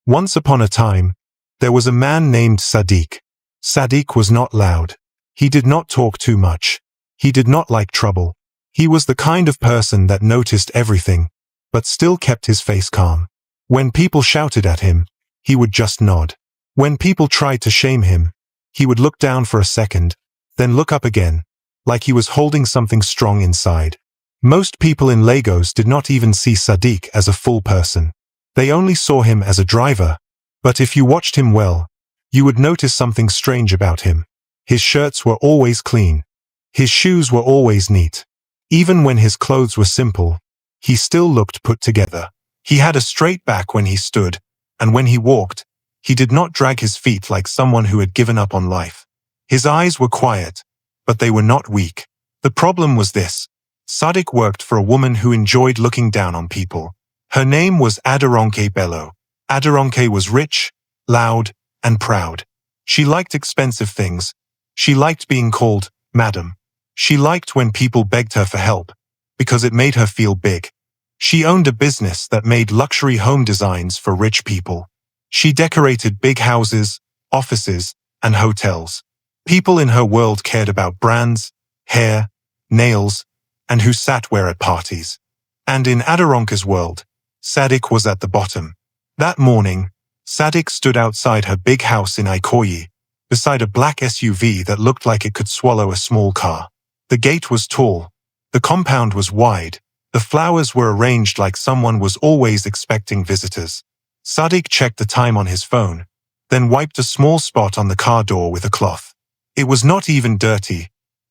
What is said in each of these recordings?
Once upon a time, there was a man named Sadiq. Sadiq was not loud. He did not talk too much. He did not like trouble. He was the kind of person that noticed everything, but still kept his face calm. When people shouted at him, he would just nod. When people tried to shame him, he would look down for a second, then look up again, like he was holding something strong inside. Most people in Lagos did not even see Sadiq as a full person. They only saw him as a driver. But if you watched him well, you would notice something strange about him. His shirts were always clean. His shoes were always neat. Even when his clothes were simple, he still looked put together. He had a straight back when he stood, and when he walked, he did not drag his feet like someone who had given up on life. His eyes were quiet, but they were not weak. The problem was this. Sadiq worked for a woman who enjoyed looking down on people. Her name was Aderonke Bello. Aderonke was rich, loud, and proud. She liked expensive things. She liked being called Madam. She liked when people begged her for help, because it made her feel big. She owned a business that made luxury home designs for rich people. She decorated big houses, offices, and hotels. People in her world cared about brands, hair, nails, and who sat where at parties. And in Aderonke's world, Sadiq was at the bottom. That morning, Sadiq stood outside her big house in Ikoyi, beside a black SUV that looked like it could swallow a small car. The gate was tall. The compound was wide. The flowers were arranged like someone was always expecting visitors. Sadiq checked the time on his phone, then wiped a small spot on the car door with a cloth. It was not even dirty,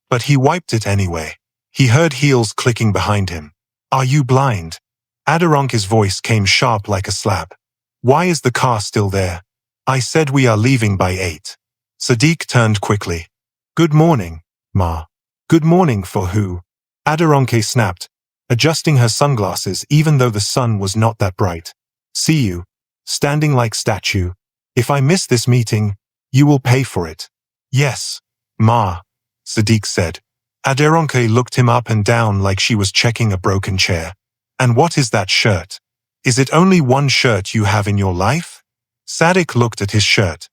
but he wiped it anyway. He heard heels clicking behind him. "Are you blind?" Aderonke's voice came sharp like a slap. "Why is the car still there? I said we are leaving by 8. Sadiq turned quickly. "Good morning, Ma." "Good morning for who?" Aderonke snapped, adjusting her sunglasses even though the sun was not that bright. "See you, standing like statue. If I miss this meeting, you will pay for it." "Yes, Ma," Sadiq said. Aderonke looked him up and down like she was checking a broken chair. "And what is that shirt? Is it only one shirt you have in your life?" Sadiq looked at his shirt.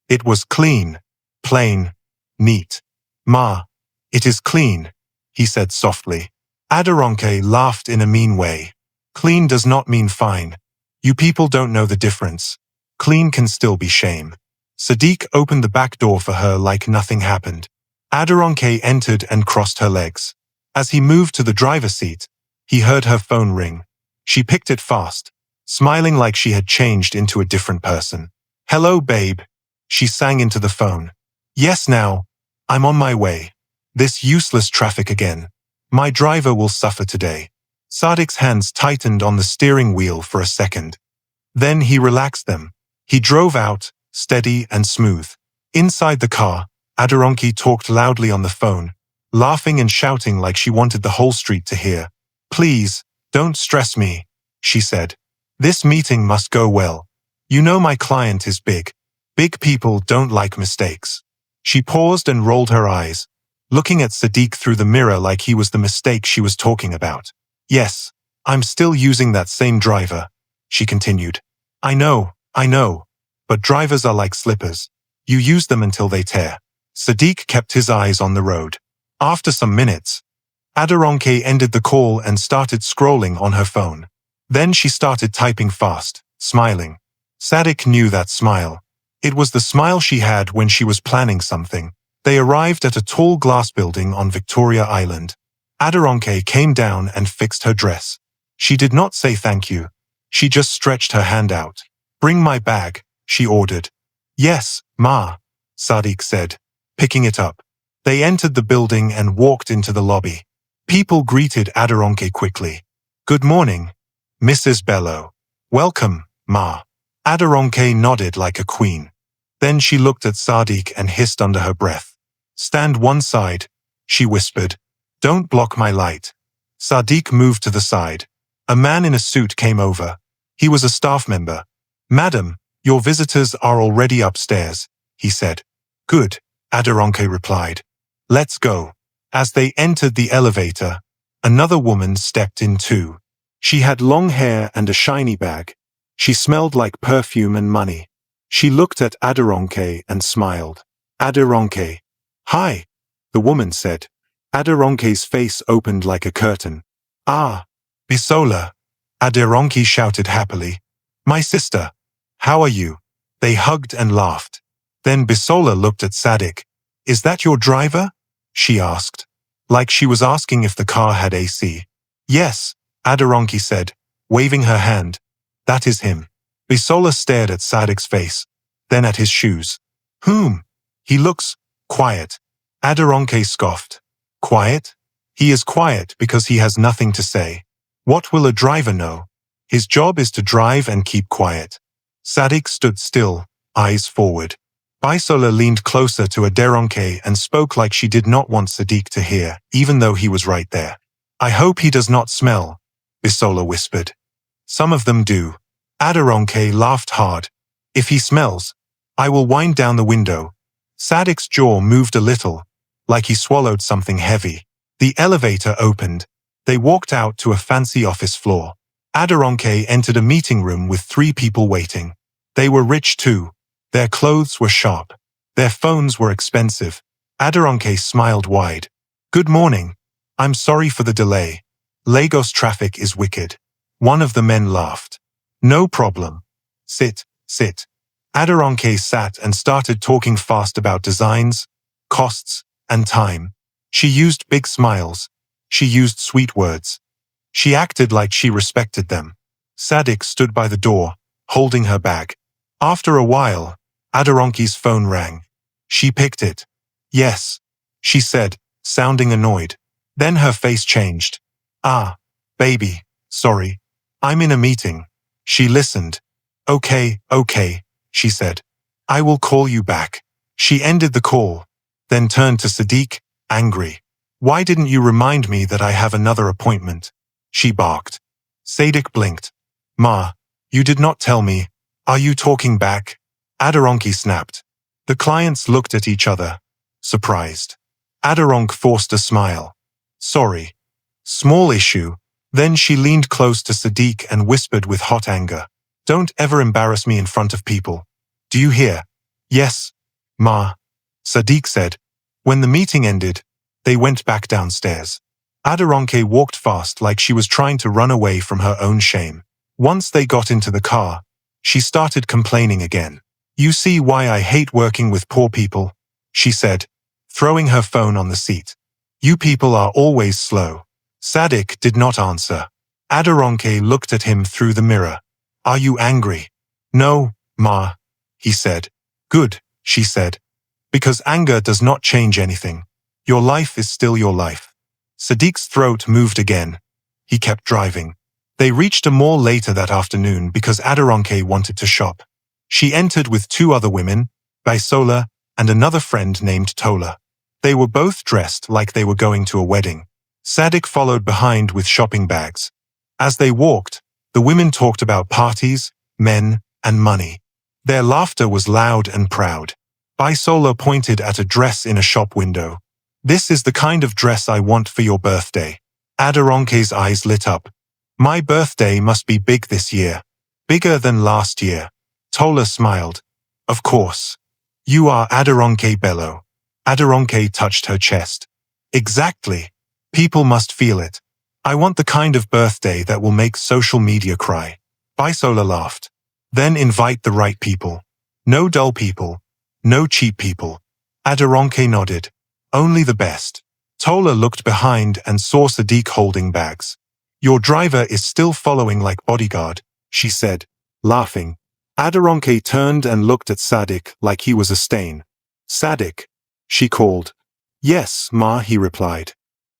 It was clean, plain, neat. "Ma, it is clean," he said softly. Aderonke laughed in a mean way. "Clean does not mean fine. You people don't know the difference. Clean can still be shame." Sadiq opened the back door for her like nothing happened. Aderonke entered and crossed her legs. As he moved to the driver's seat, he heard her phone ring. She picked it fast, smiling like she had changed into a different person. "Hello, babe," she sang into the phone. "Yes, now. I'm on my way. This useless traffic again. My driver will suffer today." Sadiq's hands tightened on the steering wheel for a second. Then he relaxed them. He drove out, steady and smooth. Inside the car, Aderonke talked loudly on the phone, laughing and shouting like she wanted the whole street to hear. "Please, don't stress me," she said. "This meeting must go well. You know my client is big. Big people don't like mistakes." She paused and rolled her eyes, looking at Sadiq through the mirror like he was the mistake she was talking about. "Yes, I'm still using that same driver," she continued. I know, but drivers are like slippers. You use them until they tear." Sadiq kept his eyes on the road. After some minutes, Aderonke ended the call and started scrolling on her phone. Then she started typing fast, smiling. Sadiq knew that smile. It was the smile she had when she was planning something. They arrived at a tall glass building on Victoria Island. Aderonke came down and fixed her dress. She did not say thank you. She just stretched her hand out. "Bring my bag," she ordered. "Yes, Ma," Sadiq said, picking it up. They entered the building and walked into the lobby. People greeted Aderonke quickly. "Good morning, Mrs. Bello." "Welcome, Ma." Aderonke nodded like a queen. Then she looked at Sadiq and hissed under her breath. "Stand one side," she whispered. "Don't block my light." Sadiq moved to the side. A man in a suit came over. He was a staff member. "Madam, your visitors are already upstairs," he said. "Good," Aderonke replied. "Let's go." As they entered the elevator, another woman stepped in too. She had long hair and a shiny bag. She smelled like perfume and money. She looked at Aderonke and smiled. Aderonke. Hi, the woman said. Aderonke's face opened like a curtain. Ah, Bisola, Aderonke shouted happily. My sister. How are you? They hugged and laughed. Then Bisola looked at Sadik. Is that your driver? She asked. Like she was asking if the car had AC. Yes, Aderonke said, waving her hand. That is him. Bisola stared at Sadik's face, then at his shoes. Whom? He looks quiet. Aderonke scoffed. Quiet? He is quiet because he has nothing to say. What will a driver know? His job is to drive and keep quiet. Sadik stood still, eyes forward. Bisola leaned closer to Aderonke and spoke like she did not want Sadik to hear, even though he was right there. I hope he does not smell, Bisola whispered. Some of them do. Aderonke laughed hard. If he smells, I will wind down the window. Sadik's jaw moved a little, like he swallowed something heavy. The elevator opened. They walked out to a fancy office floor. Aderonke entered a meeting room with 3 people waiting. They were rich too. Their clothes were sharp. Their phones were expensive. Aderonke smiled wide. Good morning. I'm sorry for the delay. Lagos traffic is wicked. One of the men laughed. No problem. Sit, sit. Aderonke sat and started talking fast about designs, costs, and time. She used big smiles. She used sweet words. She acted like she respected them. Sadik stood by the door, holding her bag. After a while, Aderonke's phone rang. She picked it. Yes, she said, sounding annoyed. Then her face changed. Ah, baby, sorry. I'm in a meeting. She listened. Okay, she said. I will call you back. She ended the call, then turned to Sadik, angry. Why didn't you remind me that I have another appointment? She barked. Sadik blinked. Ma, you did not tell me. Are you talking back? Aderonke snapped. The clients looked at each other, surprised. Aderonke forced a smile. Sorry. Small issue. Then she leaned close to Sadik and whispered with hot anger. Don't ever embarrass me in front of people. Do you hear? Yes, Ma, Sadik said. When the meeting ended, they went back downstairs. Aderonke walked fast like she was trying to run away from her own shame. Once they got into the car, she started complaining again. You see why I hate working with poor people, she said, throwing her phone on the seat. You people are always slow. Sadik did not answer. Aderonke looked at him through the mirror. Are you angry? No, Ma, he said. Good, she said. Because anger does not change anything. Your life is still your life. Sadik's throat moved again. He kept driving. They reached a mall later that afternoon because Aderonke wanted to shop. She entered with 2 other women, Bisola and another friend named Tola. They were both dressed like they were going to a wedding. Sadik followed behind with shopping bags. As they walked, the women talked about parties, men, and money. Their laughter was loud and proud. Bisola pointed at a dress in a shop window. This is the kind of dress I want for your birthday. Aderonke's eyes lit up. My birthday must be big this year. Bigger than last year. Tola smiled. Of course. You are Aderonke Bello. Aderonke touched her chest. Exactly. People must feel it. I want the kind of birthday that will make social media cry. Bisola laughed. Then invite the right people. No dull people. No cheap people. Aderonke nodded. Only the best. Tola looked behind and saw Sadik holding bags. Your driver is still following like bodyguard, she said, laughing. Aderonke turned and looked at Sadik like he was a stain. Sadik, she called. Yes, Ma, he replied.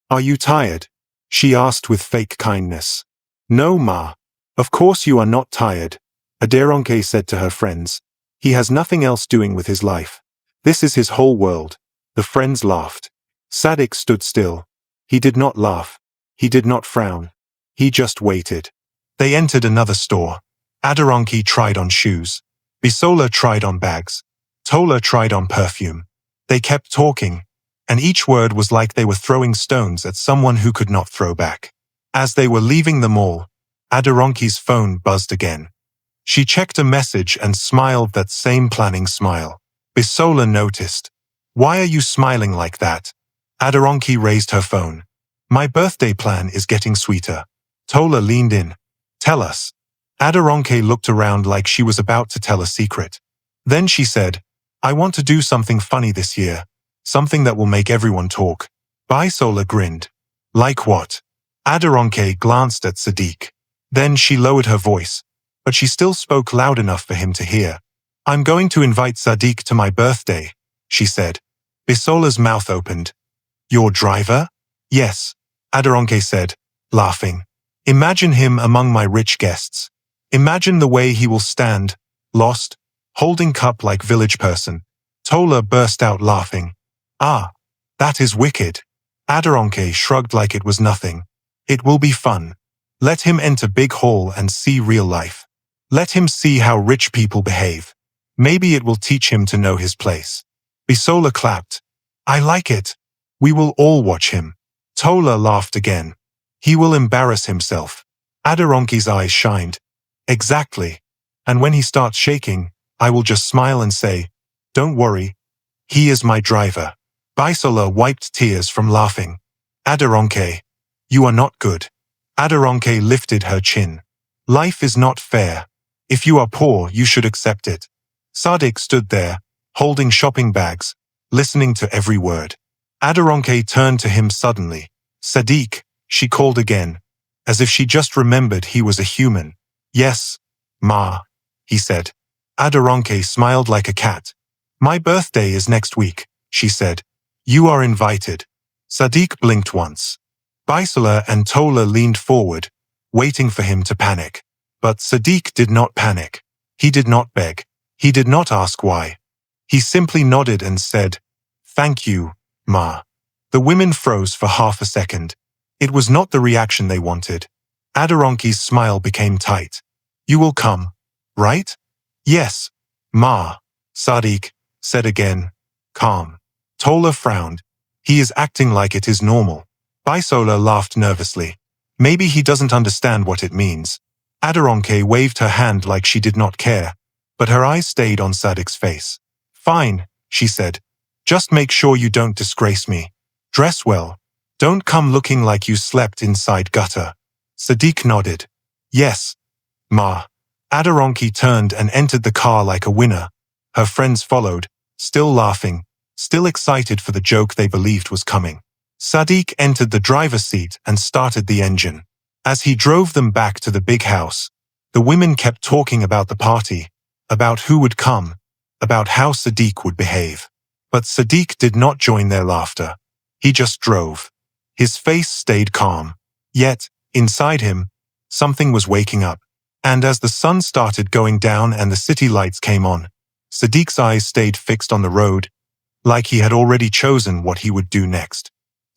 Are you tired? She asked with fake kindness. No, Ma. Of course you are not tired, Aderonke said to her friends. He has nothing else doing with his life. This is his whole world. The friends laughed. Sadik stood still. He did not laugh. He did not frown. He just waited. They entered another store. Aderonke tried on shoes. Bisola tried on bags. Tola tried on perfume. They kept talking, and each word was like they were throwing stones at someone who could not throw back. As they were leaving the mall, Aderonke's phone buzzed again. She checked a message and smiled that same planning smile. Bisola noticed. Why are you smiling like that? Aderonke raised her phone. My birthday plan is getting sweeter. Tola leaned in. Tell us. Aderonke looked around like she was about to tell a secret. Then she said, I want to do something funny this year. Something that will make everyone talk. Bisola grinned. Like what? Aderonke glanced at Sadiq. Then she lowered her voice, but she still spoke loud enough for him to hear. I'm going to invite Sadiq to my birthday, she said. Bisola's mouth opened. Your driver? Yes, Aderonke said, laughing. Imagine him among my rich guests. Imagine the way he will stand, lost, holding cup like village person. Tola burst out laughing. Ah, that is wicked. Aderonke shrugged like it was nothing. It will be fun. Let him enter big hall and see real life. Let him see how rich people behave. Maybe it will teach him to know his place. Bisola clapped. I like it. We will all watch him. Tola laughed again. He will embarrass himself. Aderonke's eyes shined. Exactly. And when he starts shaking, I will just smile and say, don't worry. He is my driver. Bisola wiped tears from laughing. Aderonke, you are not good. Aderonke lifted her chin. Life is not fair. If you are poor, you should accept it. Sadiq stood there, holding shopping bags, listening to every word. Aderonke turned to him suddenly. Sadiq, she called again, as if she just remembered he was a human. Yes, Ma, he said. Aderonke smiled like a cat. My birthday is next week, she said. You are invited. Sadiq blinked once. Bisola and Tola leaned forward, waiting for him to panic. But Sadiq did not panic. He did not beg. He did not ask why. He simply nodded and said, Thank you, Ma. The women froze for half a second. It was not the reaction they wanted. Aderonke's smile became tight. You will come, right? Yes, Ma, Sadiq said again, calm. Tola frowned. He is acting like it is normal. Bisola laughed nervously. Maybe he doesn't understand what it means. Aderonke waved her hand like she did not care, but her eyes stayed on Sadiq's face. Fine, she said. Just make sure you don't disgrace me. Dress well. Don't come looking like you slept inside gutter. Sadiq nodded. Yes, Ma. Aderonke turned and entered the car like a winner. Her friends followed, still laughing, still excited for the joke they believed was coming. Sadiq entered the driver's seat and started the engine. As he drove them back to the big house, the women kept talking about the party, about who would come, about how Sadiq would behave. But Sadiq did not join their laughter. He just drove. His face stayed calm. Yet, inside him, something was waking up. And as the sun started going down and the city lights came on, Sadiq's eyes stayed fixed on the road, like he had already chosen what he would do next.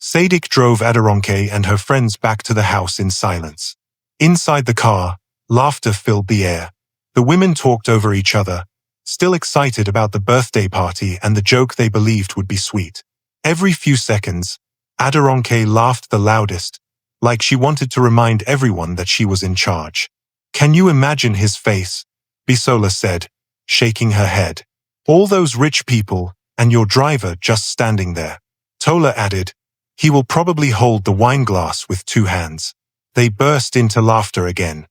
Sadiq drove Aderonke and her friends back to the house in silence. Inside the car, laughter filled the air. The women talked over each other, still excited about the birthday party and the joke they believed would be sweet. Every few seconds, Aderonke laughed the loudest, like she wanted to remind everyone that she was in charge. Can you imagine his face? Bisola said, shaking her head. All those rich people, and your driver just standing there. Tola added, he will probably hold the wine glass with 2 hands. They burst into laughter again.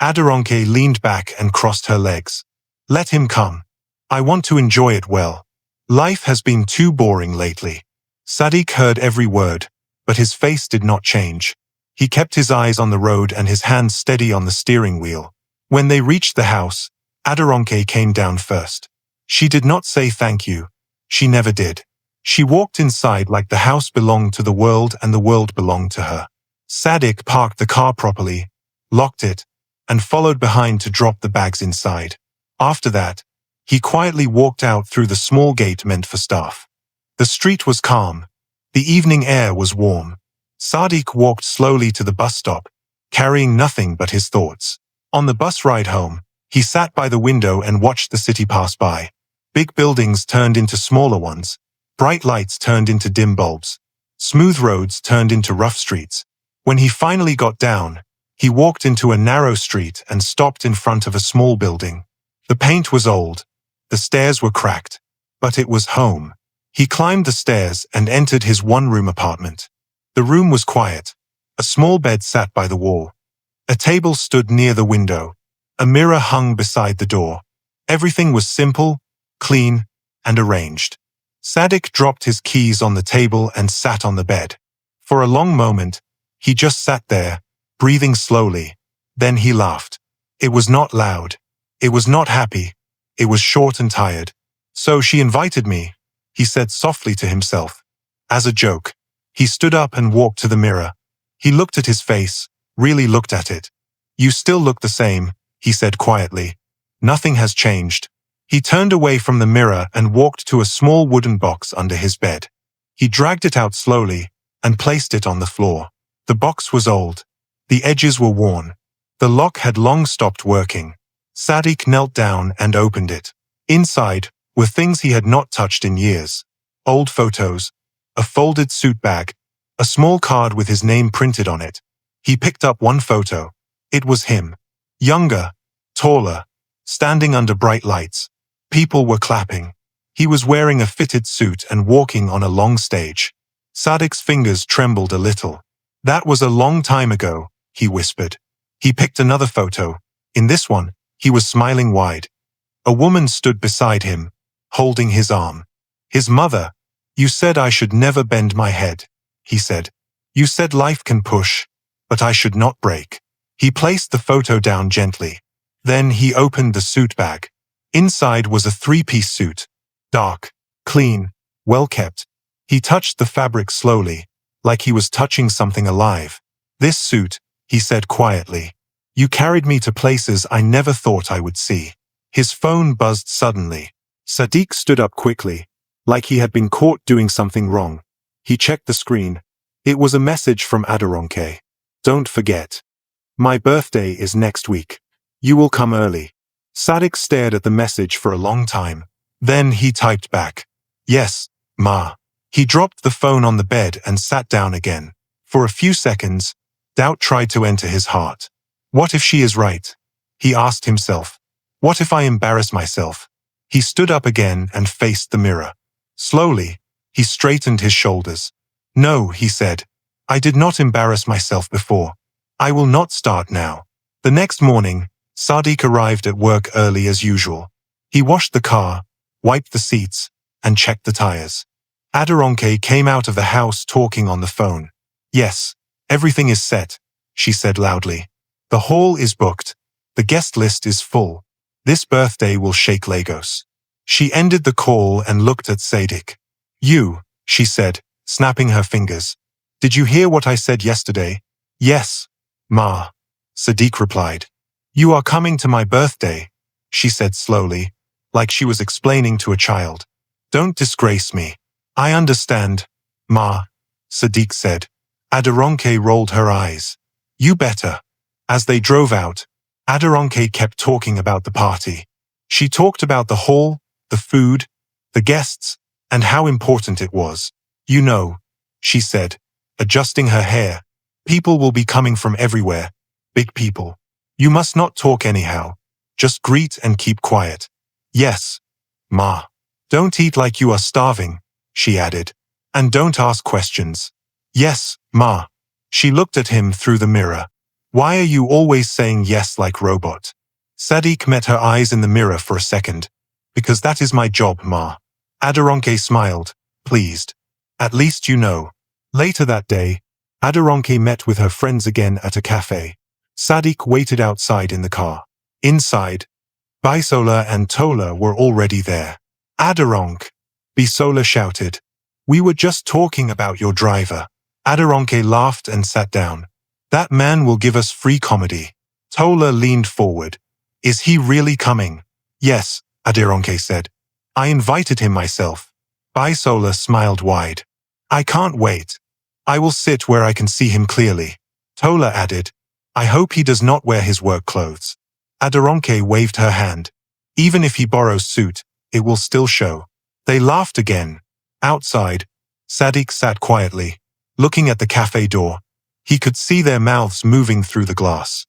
Aderonke leaned back and crossed her legs. Let him come. I want to enjoy it well. Life has been too boring lately. Sadiq heard every word, but his face did not change. He kept his eyes on the road and his hands steady on the steering wheel. When they reached the house, Aderonke came down first. She did not say thank you. She never did. She walked inside like the house belonged to the world and the world belonged to her. Sadiq parked the car properly, locked it, and followed behind to drop the bags inside. After that, he quietly walked out through the small gate meant for staff. The street was calm. The evening air was warm. Sadiq walked slowly to the bus stop, carrying nothing but his thoughts. On the bus ride home, he sat by the window and watched the city pass by. Big buildings turned into smaller ones. Bright lights turned into dim bulbs. Smooth roads turned into rough streets. When he finally got down, He walked into a narrow street and stopped in front of a small building. The paint was old. The stairs were cracked. But it was home. He climbed the stairs and entered his one-room apartment. The room was quiet. A small bed sat by the wall. A table stood near the window. A mirror hung beside the door. Everything was simple, clean, and arranged. Sadiq dropped his keys on the table and sat on the bed. For a long moment, he just sat there, breathing slowly. Then he laughed. It was not loud. It was not happy. It was short and tired. So she invited me, he said softly to himself. As a joke, he stood up and walked to the mirror. He looked at his face, really looked at it. You still look the same, he said quietly. Nothing has changed. He turned away from the mirror and walked to a small wooden box under his bed. He dragged it out slowly and placed it on the floor. The box was old. The edges were worn. The lock had long stopped working. Sadiq knelt down and opened it. Inside were things he had not touched in years. Old photos, a folded suit bag, a small card with his name printed on it. He picked up one photo. It was him. Younger, taller, standing under bright lights. People were clapping. He was wearing a fitted suit and walking on a long stage. Sadiq's fingers trembled a little. That was a long time ago, he whispered. He picked another photo. In this one, he was smiling wide. A woman stood beside him, holding his arm. His mother. You said I should never bend my head, he said. You said life can push, but I should not break. He placed the photo down gently. Then he opened the suit bag. Inside was a three-piece suit. Dark, clean, well-kept. He touched the fabric slowly, like he was touching something alive. This suit, he said quietly. You carried me to places I never thought I would see. His phone buzzed suddenly. Sadiq stood up quickly, like he had been caught doing something wrong. He checked the screen. It was a message from Aderonke. Don't forget. My birthday is next week. You will come early. Sadiq stared at the message for a long time. Then he typed back. Yes, Ma. He dropped the phone on the bed and sat down again. For a few seconds, doubt tried to enter his heart. What if she is right? He asked himself. What if I embarrass myself? He stood up again and faced the mirror. Slowly, he straightened his shoulders. No, he said. I did not embarrass myself before. I will not start now. The next morning, Sadiq arrived at work early as usual. He washed the car, wiped the seats, and checked the tires. Aderonke came out of the house talking on the phone. Yes, everything is set, she said loudly. The hall is booked. The guest list is full. This birthday will shake Lagos. She ended the call and looked at Sadiq. You, she said, snapping her fingers. Did you hear what I said yesterday? Yes, Ma. Sadiq replied. You are coming to my birthday, she said slowly, like she was explaining to a child. Don't disgrace me. I understand, Ma, Sadiq said. Aderonke rolled her eyes. You better. As they drove out, Aderonke kept talking about the party. She talked about the hall, the food, the guests, and how important it was. You know, she said, adjusting her hair. People will be coming from everywhere. Big people. You must not talk anyhow. Just greet and keep quiet. Yes, Ma. Don't eat like you are starving, she added. And don't ask questions. Yes, Ma. She looked at him through the mirror. Why are you always saying yes like robot? Sadiq met her eyes in the mirror for a second. Because that is my job, Ma. Aderonke smiled, pleased. At least you know. Later that day, Aderonke met with her friends again at a cafe. Sadiq waited outside in the car. Inside, Bisola and Tola were already there. Aderonke, Bisola shouted. We were just talking about your driver. Aderonke laughed and sat down. That man will give us free comedy. Tola leaned forward. Is he really coming? Yes, Aderonke said. I invited him myself. Bisola smiled wide. I can't wait. I will sit where I can see him clearly. Tola added. I hope he does not wear his work clothes. Aderonke waved her hand. Even if he borrows suit, it will still show. They laughed again. Outside, Sadiq sat quietly, looking at the cafe door. He could see their mouths moving through the glass.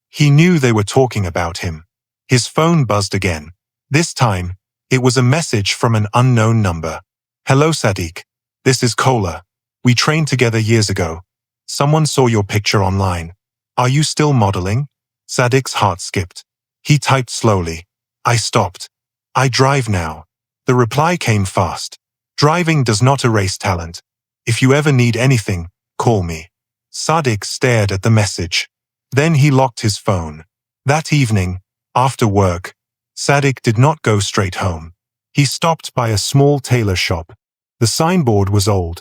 He knew they were talking about him. His phone buzzed again. This time, it was a message from an unknown number. "Hello, Sadiq. This is Kola. We trained together years ago. Someone saw your picture online. Are you still modeling?" Sadiq's heart skipped. He typed slowly. "I stopped. I drive now." The reply came fast. "Driving does not erase talent. If you ever need anything, call me." Sadiq stared at the message. Then he locked his phone. That evening, after work, Sadiq did not go straight home. He stopped by a small tailor shop. The signboard was old.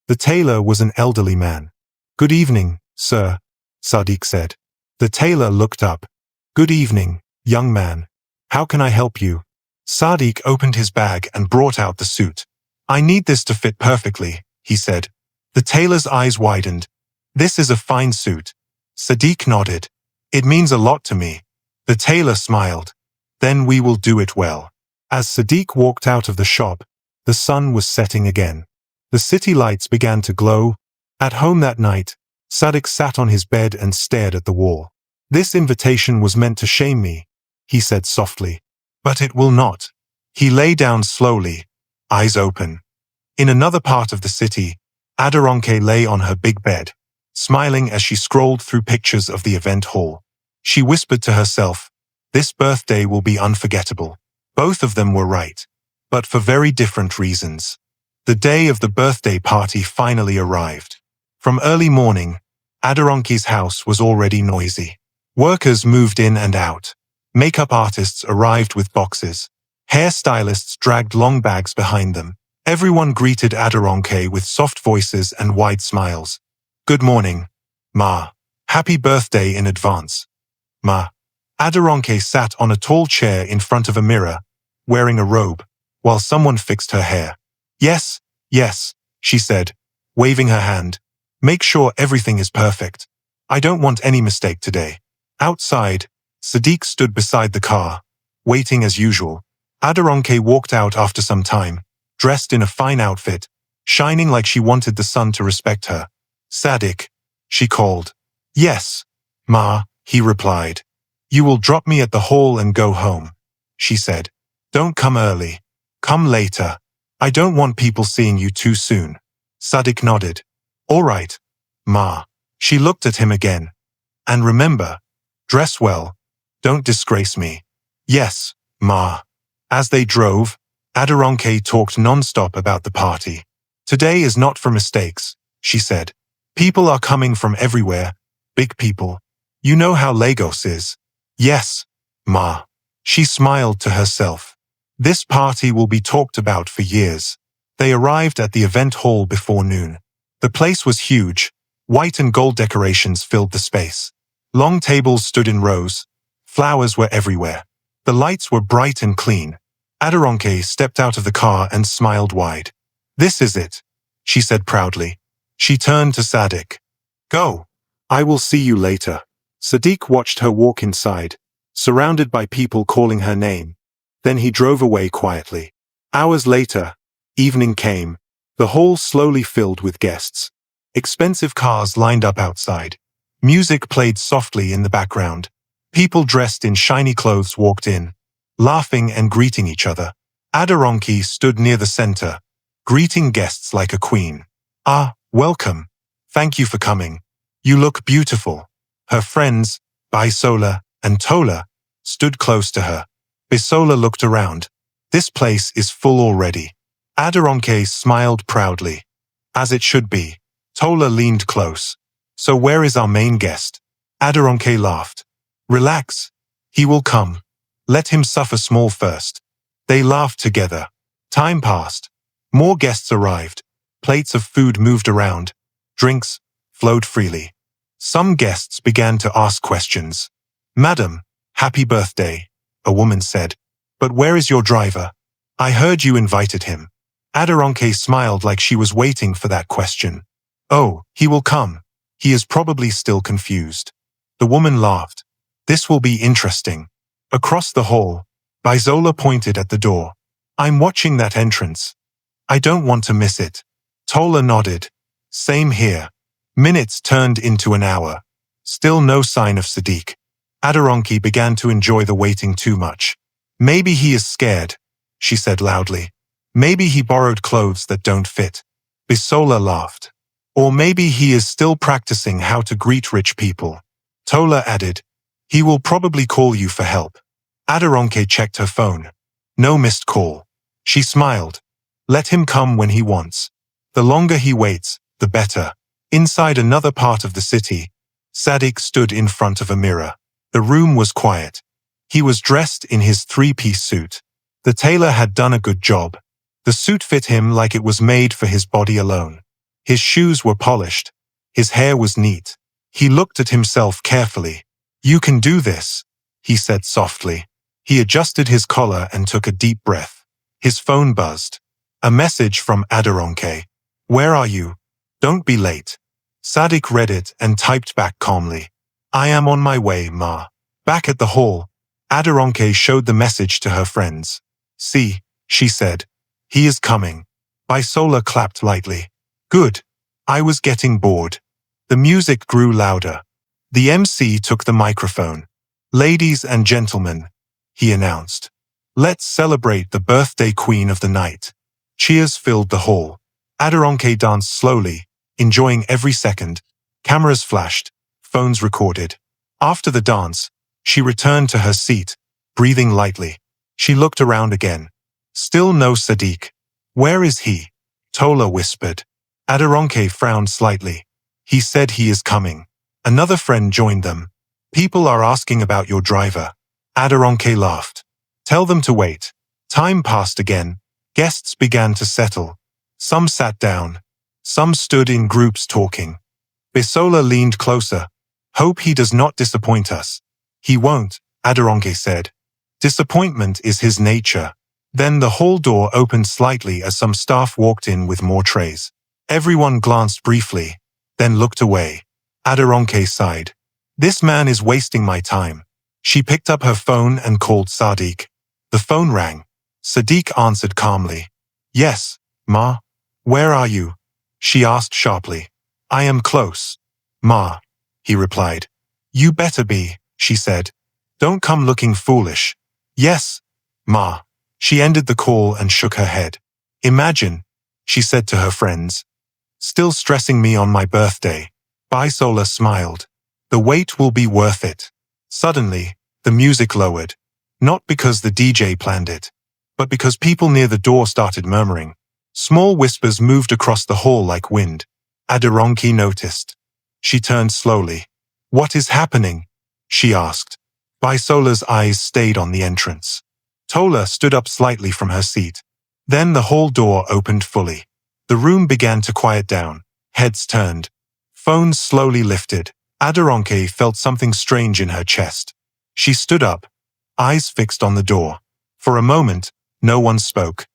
The tailor was an elderly man. "Good evening, sir," Sadiq said. The tailor looked up. "Good evening, young man. How can I help you?" Sadiq opened his bag and brought out the suit. "I need this to fit perfectly," he said. The tailor's eyes widened. "This is a fine suit." Sadiq nodded. "It means a lot to me." The tailor smiled. "Then we will do it well." As Sadiq walked out of the shop, the sun was setting again. The city lights began to glow. At home that night, Sadiq sat on his bed and stared at the wall. "This invitation was meant to shame me," he said softly. "But it will not." He lay down slowly, eyes open. In another part of the city, Aderonke lay on her big bed, smiling as she scrolled through pictures of the event hall. She whispered to herself, "This birthday will be unforgettable." Both of them were right, but for very different reasons. The day of the birthday party finally arrived. From early morning, Aderonke's house was already noisy. Workers moved in and out. Makeup artists arrived with boxes. Hairstylists dragged long bags behind them. Everyone greeted Aderonke with soft voices and wide smiles. "Good morning, Ma. Happy birthday in advance, Ma." Aderonke sat on a tall chair in front of a mirror, wearing a robe, while someone fixed her hair. "Yes, yes," she said, waving her hand. "Make sure everything is perfect. I don't want any mistake today." Outside, Sadiq stood beside the car, waiting as usual. Aderonke walked out after some time, dressed in a fine outfit, shining like she wanted the sun to respect her. "Sadiq," she called. "Yes, Ma," he replied. "You will drop me at the hall and go home," she said. "Don't come early. Come later. I don't want people seeing you too soon." Sadiq nodded. "All right, Ma." She looked at him again. "And remember, dress well. Don't disgrace me." "Yes, Ma." As they drove, Aderonke talked non-stop about the party. "Today is not for mistakes," she said. "People are coming from everywhere. Big people. You know how Lagos is." "Yes, Ma." She smiled to herself. This party will be talked about for years. They arrived at the event hall before noon. The place was huge. White and gold decorations filled the space. Long tables stood in rows. Flowers were everywhere. The lights were bright and clean. Aderonke stepped out of the car and smiled wide. "This is it," she said proudly. She turned to Sadiq. "Go. I will see you later." Sadiq watched her walk inside, surrounded by people calling her name. Then he drove away quietly. Hours later, evening came. The hall slowly filled with guests. Expensive cars lined up outside. Music played softly in the background. People dressed in shiny clothes walked in, laughing and greeting each other. Aderonke stood near the center, greeting guests like a queen. "Ah, welcome. Thank you for coming. You look beautiful." Her friends, Bisola and Tola, stood close to her. Bisola looked around. "This place is full already." Aderonke smiled proudly. "As it should be." Tola leaned close. "So where is our main guest?" Aderonke laughed. "Relax. He will come. Let him suffer small first." They laughed together. Time passed. More guests arrived. Plates of food moved around. Drinks flowed freely. Some guests began to ask questions. "Madam, happy birthday," a woman said. "But where is your driver? I heard you invited him." Aderonke smiled like she was waiting for that question. "Oh, he will come. He is probably still confused." The woman laughed. "This will be interesting." Across the hall, Bisola pointed at the door. "I'm watching that entrance. I don't want to miss it." Tola nodded. "Same here." Minutes turned into an hour. Still no sign of Sadiq. Aderonke began to enjoy the waiting too much. Maybe he is scared, she said loudly. Maybe he borrowed clothes that don't fit. Bisola laughed. Or maybe he is still practicing how to greet rich people. Tola added, he will probably call you for help. Aderonke checked her phone. No missed call. She smiled. Let him come when he wants. The longer he waits, the better. Inside another part of the city, Sadiq stood in front of a mirror. The room was quiet. He was dressed in his three-piece suit. The tailor had done a good job. The suit fit him like it was made for his body alone. His shoes were polished. His hair was neat. He looked at himself carefully. You can do this, he said softly. He adjusted his collar and took a deep breath. His phone buzzed. A message from Aderonke. Where are you? Don't be late. Sadiq read it and typed back calmly. I am on my way, Ma. Back at the hall, Aderonke showed the message to her friends. See, she said. He is coming. Bisola clapped lightly. Good. I was getting bored. The music grew louder. The MC took the microphone. Ladies and gentlemen, he announced. Let's celebrate the birthday queen of the night. Cheers filled the hall. Aderonke danced slowly, enjoying every second. Cameras flashed. Phones recorded. After the dance, she returned to her seat, breathing lightly. She looked around again. Still no Sadiq. Where is he? Tola whispered. Aderonke frowned slightly. He said he is coming. Another friend joined them. People are asking about your driver. Aderonke laughed. Tell them to wait. Time passed again. Guests began to settle. Some sat down. Some stood in groups talking. Bisola leaned closer. Hope he does not disappoint us. He won't, Aderonke said. Disappointment is his nature. Then the hall door opened slightly as some staff walked in with more trays. Everyone glanced briefly, then looked away. Aderonke sighed. This man is wasting my time. She picked up her phone and called Sadiq. The phone rang. Sadiq answered calmly. Yes, Ma. Where are you? She asked sharply. I am close. Ma, he replied. You better be, she said. Don't come looking foolish. Yes, Ma. She ended the call and shook her head. Imagine, she said to her friends. Still stressing me on my birthday. Bisola smiled. The wait will be worth it. Suddenly, the music lowered. Not because the DJ planned it, but because people near the door started murmuring. Small whispers moved across the hall like wind. Aderonke noticed. She turned slowly. What is happening? She asked. Bisola's eyes stayed on the entrance. Tola stood up slightly from her seat. Then the hall door opened fully. The room began to quiet down. Heads turned. Phones slowly lifted. Aderonke felt something strange in her chest. She stood up, eyes fixed on the door. For a moment, no one spoke.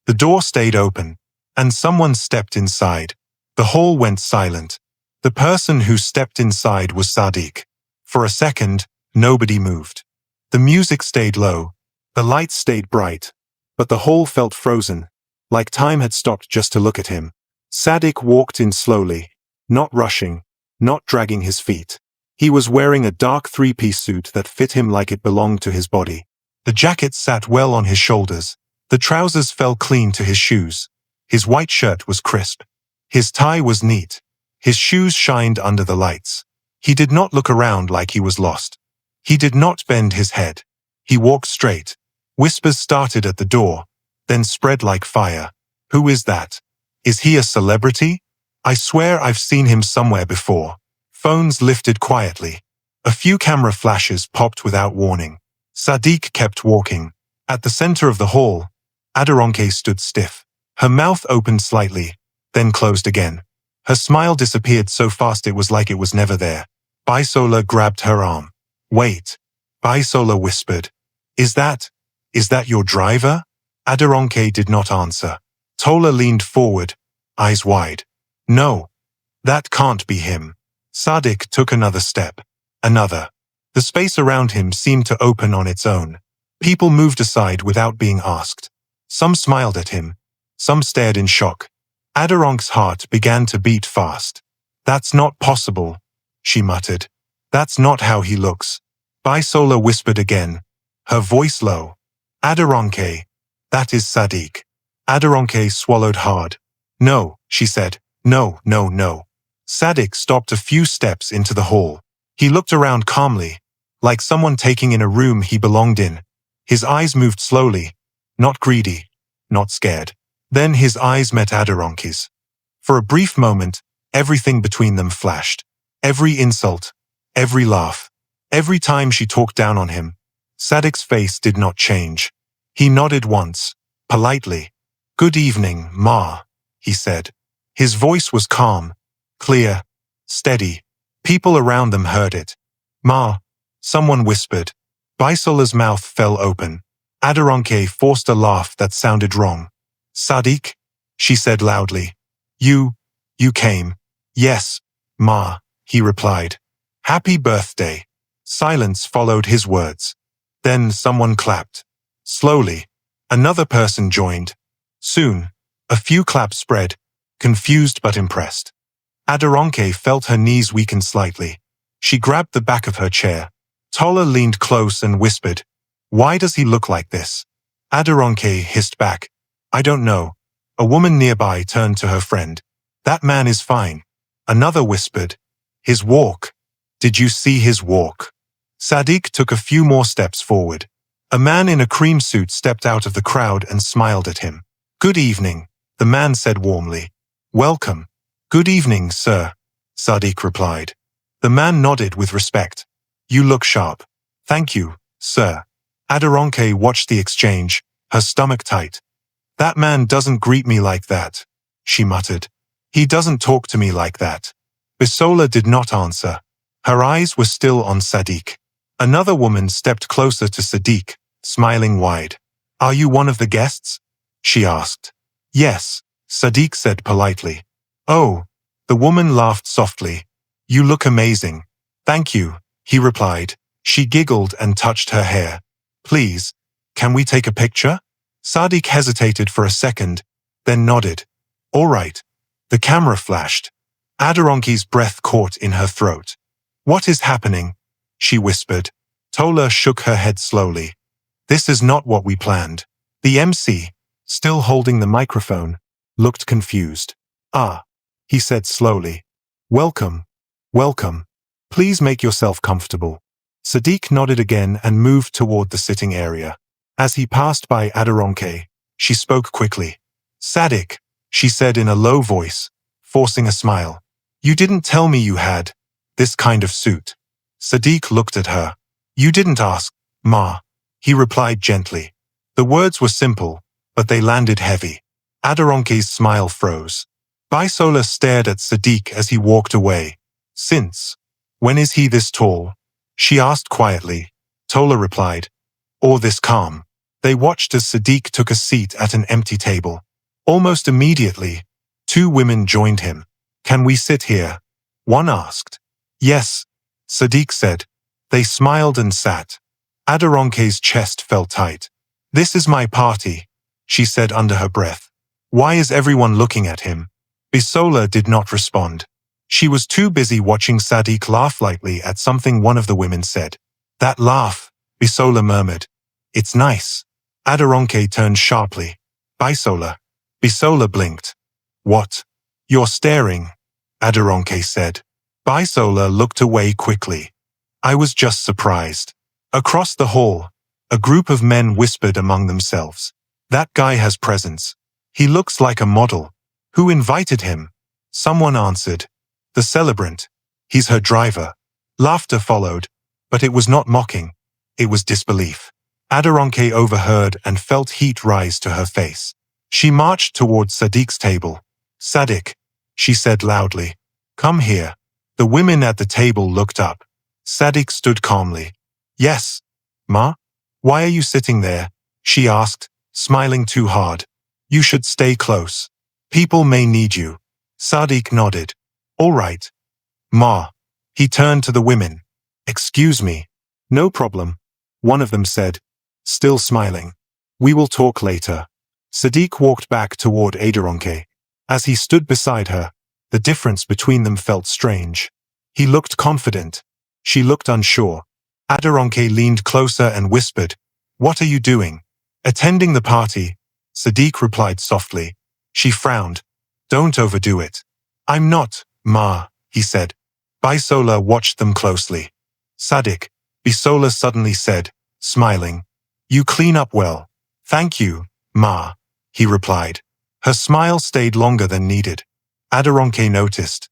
The door stayed open, and someone stepped inside. The hall went silent. The person who stepped inside was Sadiq. For a second, nobody moved. The music stayed low. The lights stayed bright. But the hall felt frozen, like time had stopped just to look at him. Sadiq walked in slowly, not rushing, not dragging his feet. He was wearing a dark three-piece suit that fit him like it belonged to his body. The jacket sat well on his shoulders. The trousers fell clean to his shoes. His white shirt was crisp. His tie was neat. His shoes shined under the lights. He did not look around like he was lost. He did not bend his head. He walked straight. Whispers started at the door, then spread like fire. Who is that? Is he a celebrity? I swear I've seen him somewhere before. Phones lifted quietly. A few camera flashes popped without warning. Sadiq kept walking. At the center of the hall, Aderonke stood stiff. Her mouth opened slightly, then closed again. Her smile disappeared so fast it was like it was never there. Bisola grabbed her arm. Wait. Bisola whispered. Is that your driver? Aderonke did not answer. Tola leaned forward, eyes wide. No. That can't be him. Sadiq took another step. Another. The space around him seemed to open on its own. People moved aside without being asked. Some smiled at him. Some stared in shock. Aderonke's heart began to beat fast. That's not possible, she muttered. That's not how he looks. Bisola whispered again, her voice low. Aderonke. That is Sadiq. Aderonke swallowed hard. No, she said. No, no, no. Sadiq stopped a few steps into the hall. He looked around calmly, like someone taking in a room he belonged in. His eyes moved slowly, not greedy, not scared. Then his eyes met Aderonke's. For a brief moment, everything between them flashed. Every insult, every laugh, every time she talked down on him. Sadiq's face did not change. He nodded once, politely. Good evening, Ma, he said. His voice was calm, clear, steady. People around them heard it. Ma, someone whispered. Bisola's mouth fell open. Aderonke forced a laugh that sounded wrong. Sadiq, she said loudly. You came. Yes, Ma, he replied. Happy birthday. Silence followed his words. Then someone clapped. Slowly, another person joined. Soon, a few claps spread, confused but impressed. Aderonke felt her knees weaken slightly. She grabbed the back of her chair. Tola leaned close and whispered, Why does he look like this? Aderonke hissed back, I don't know. A woman nearby turned to her friend. That man is fine. Another whispered, His walk. Did you see his walk? Sadiq took a few more steps forward. A man in a cream suit stepped out of the crowd and smiled at him. Good evening, the man said warmly. Welcome. Good evening, sir, Sadiq replied. The man nodded with respect. You look sharp. Thank you, sir. Aderonke watched the exchange, her stomach tight. That man doesn't greet me like that, she muttered. He doesn't talk to me like that. Bisola did not answer. Her eyes were still on Sadiq. Another woman stepped closer to Sadiq, smiling wide. Are you one of the guests? She asked. Yes, Sadiq said politely. Oh, the woman laughed softly. You look amazing. Thank you, he replied. She giggled and touched her hair. Please, can we take a picture? Sadiq hesitated for a second, then nodded. All right. The camera flashed. Aderonke's breath caught in her throat. What is happening? She whispered. Tola shook her head slowly. This is not what we planned. The MC, still holding the microphone, looked confused. Ah, he said slowly. Welcome. Welcome. Please make yourself comfortable. Sadiq nodded again and moved toward the sitting area. As he passed by Aderonke, she spoke quickly. Sadiq, she said in a low voice, forcing a smile. You didn't tell me you had this kind of suit. Sadiq looked at her. You didn't ask, Ma, he replied gently. The words were simple, but they landed heavy. Aderonke's smile froze. Bisola stared at Sadiq as he walked away. When is he this tall? She asked quietly. Tola replied. Or this calm. They watched as Sadiq took a seat at an empty table. Almost immediately, two women joined him. Can we sit here? One asked. Yes, Sadiq said. They smiled and sat. Aderonke's chest felt tight. This is my party, she said under her breath. Why is everyone looking at him? Bisola did not respond. She was too busy watching Sadiq laugh lightly at something one of the women said. That laugh, Bisola murmured. It's nice. Aderonke turned sharply. Bisola. Bisola blinked. What? You're staring, Aderonke said. Bisola looked away quickly. I was just surprised. Across the hall, a group of men whispered among themselves. That guy has presence. He looks like a model. Who invited him? Someone answered. The celebrant. He's her driver. Laughter followed, but it was not mocking. It was disbelief. Aderonke overheard and felt heat rise to her face. She marched toward Sadiq's table. Sadiq, she said loudly. Come here. The women at the table looked up. Sadiq stood calmly. Yes, Ma? Why are you sitting there? She asked, smiling too hard. You should stay close. People may need you. Sadiq nodded. All right. Ma. He turned to the women. Excuse me. No problem. One of them said, still smiling. We will talk later. Sadiq walked back toward Aderonke. As he stood beside her, The difference between them felt strange. He looked confident. She looked unsure. Aderonke leaned closer and whispered, "What are you doing?" "Attending the party," Sadiq replied softly. She frowned. "Don't overdo it." "I'm not, Ma," he said. Bisola watched them closely. "Sadiq," Bisola suddenly said, smiling. "You clean up well." "Thank you, Ma," he replied. Her smile stayed longer than needed. Aderonke noticed.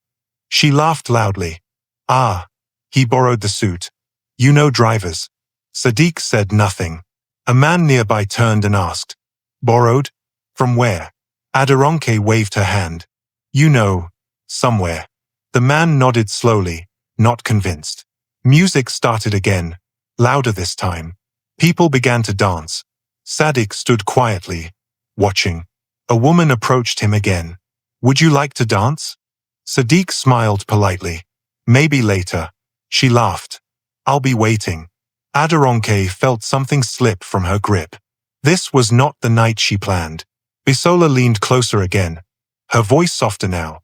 She laughed loudly. "Ah, he borrowed the suit. You know drivers." Sadiq said nothing. A man nearby turned and asked, "Borrowed? From where?" Aderonke waved her hand. "You know, somewhere." The man nodded slowly, not convinced. Music started again, louder this time. People began to dance. Sadiq stood quietly, watching. A woman approached him again. "Would you like to dance?" Sadiq smiled politely. "Maybe later." She laughed. "I'll be waiting." Aderonke felt something slip from her grip. This was not the night she planned. Bisola leaned closer again, her voice softer now.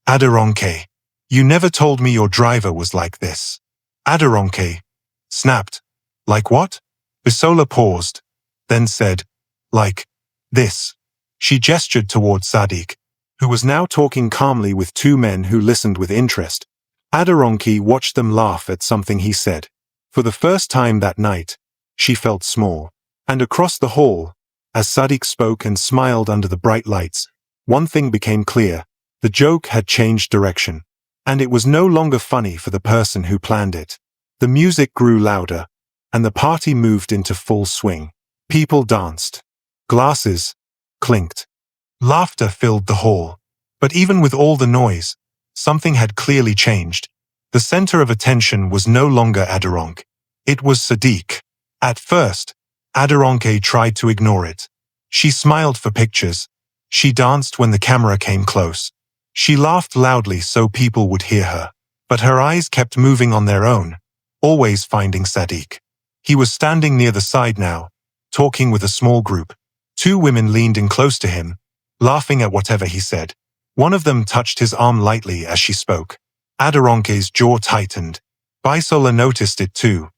"Aderonke, you never told me your driver was like this." Aderonke snapped. "Like what?" Bisola paused, then said, "Like this." She gestured toward Sadiq, who was now talking calmly with two men who listened with interest. Aderonke watched them laugh at something he said. For the first time that night, she felt small. And across the hall, as Sadiq spoke and smiled under the bright lights, one thing became clear. The joke had changed direction. And it was no longer funny for the person who planned it. The music grew louder, and the party moved into full swing. People danced. Glasses clinked. Laughter filled the hall. But even with all the noise, something had clearly changed. The center of attention was no longer Aderonke. It was Sadiq. At first, Aderonke tried to ignore it. She smiled for pictures. She danced when the camera came close. She laughed loudly so people would hear her. But her eyes kept moving on their own, always finding Sadiq. He was standing near the side now, talking with a small group. Two women leaned in close to him, laughing at whatever he said. One of them touched his arm lightly as she spoke. Aderonke's jaw tightened. Bisola noticed it too.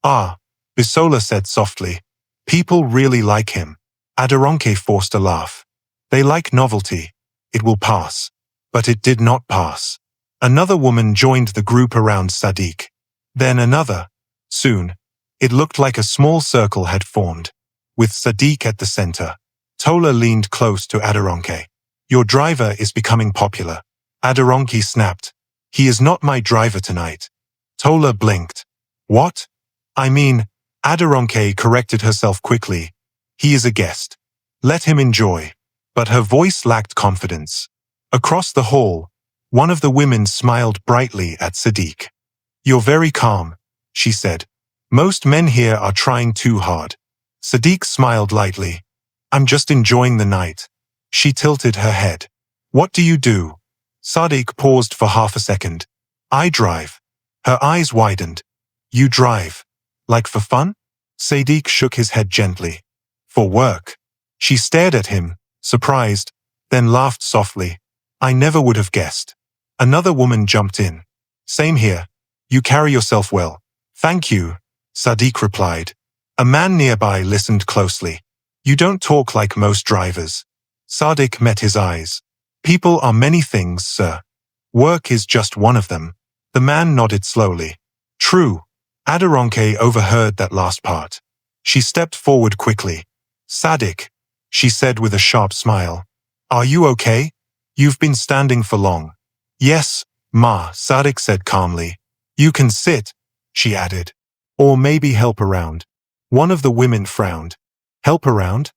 "Ah," Bisola said softly. "People really like him." Aderonke forced a laugh. "They like novelty. It will pass." But it did not pass. Another woman joined the group around Sadiq. Then another. Soon, it looked like a small circle had formed, with Sadiq at the center. Tola leaned close to Aderonke. "Your driver is becoming popular." Aderonke snapped. "He is not my driver tonight." Tola blinked. "What?" "I mean," Aderonke corrected herself quickly. "He is a guest. Let him enjoy." But her voice lacked confidence. Across the hall, one of the women smiled brightly at Sadiq. "You're very calm," she said. "Most men here are trying too hard." Sadiq smiled lightly. "I'm just enjoying the night." She tilted her head. "What do you do?" Sadiq paused for half a second. "I drive." Her eyes widened. "You drive? Like for fun?" Sadiq shook his head gently. "For work." She stared at him, surprised, then laughed softly. "I never would have guessed." Another woman jumped in. "Same here. You carry yourself well." "Thank you," Sadiq replied. A man nearby listened closely. "You don't talk like most drivers." Sadiq met his eyes. "People are many things, sir. Work is just one of them." The man nodded slowly. "True." Aderonke overheard that last part. She stepped forward quickly. "Sadiq," she said with a sharp smile. "Are you okay? You've been standing for long." "Yes, Ma," Sadiq said calmly. "You can sit," she added. "Or maybe help around." One of the women frowned. "Help around?"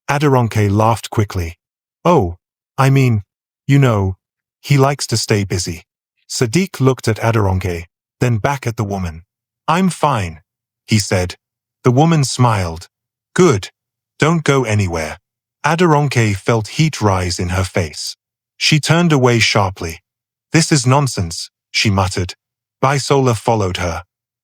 Aderonke laughed quickly. "Oh, I mean, you know, he likes to stay busy." Sadiq looked at Aderonke, then back at the woman. "I'm fine," he said. The woman smiled. "Good. Don't go anywhere." Aderonke felt heat rise in her face. She turned away sharply. "This is nonsense," she muttered. Bisola followed her.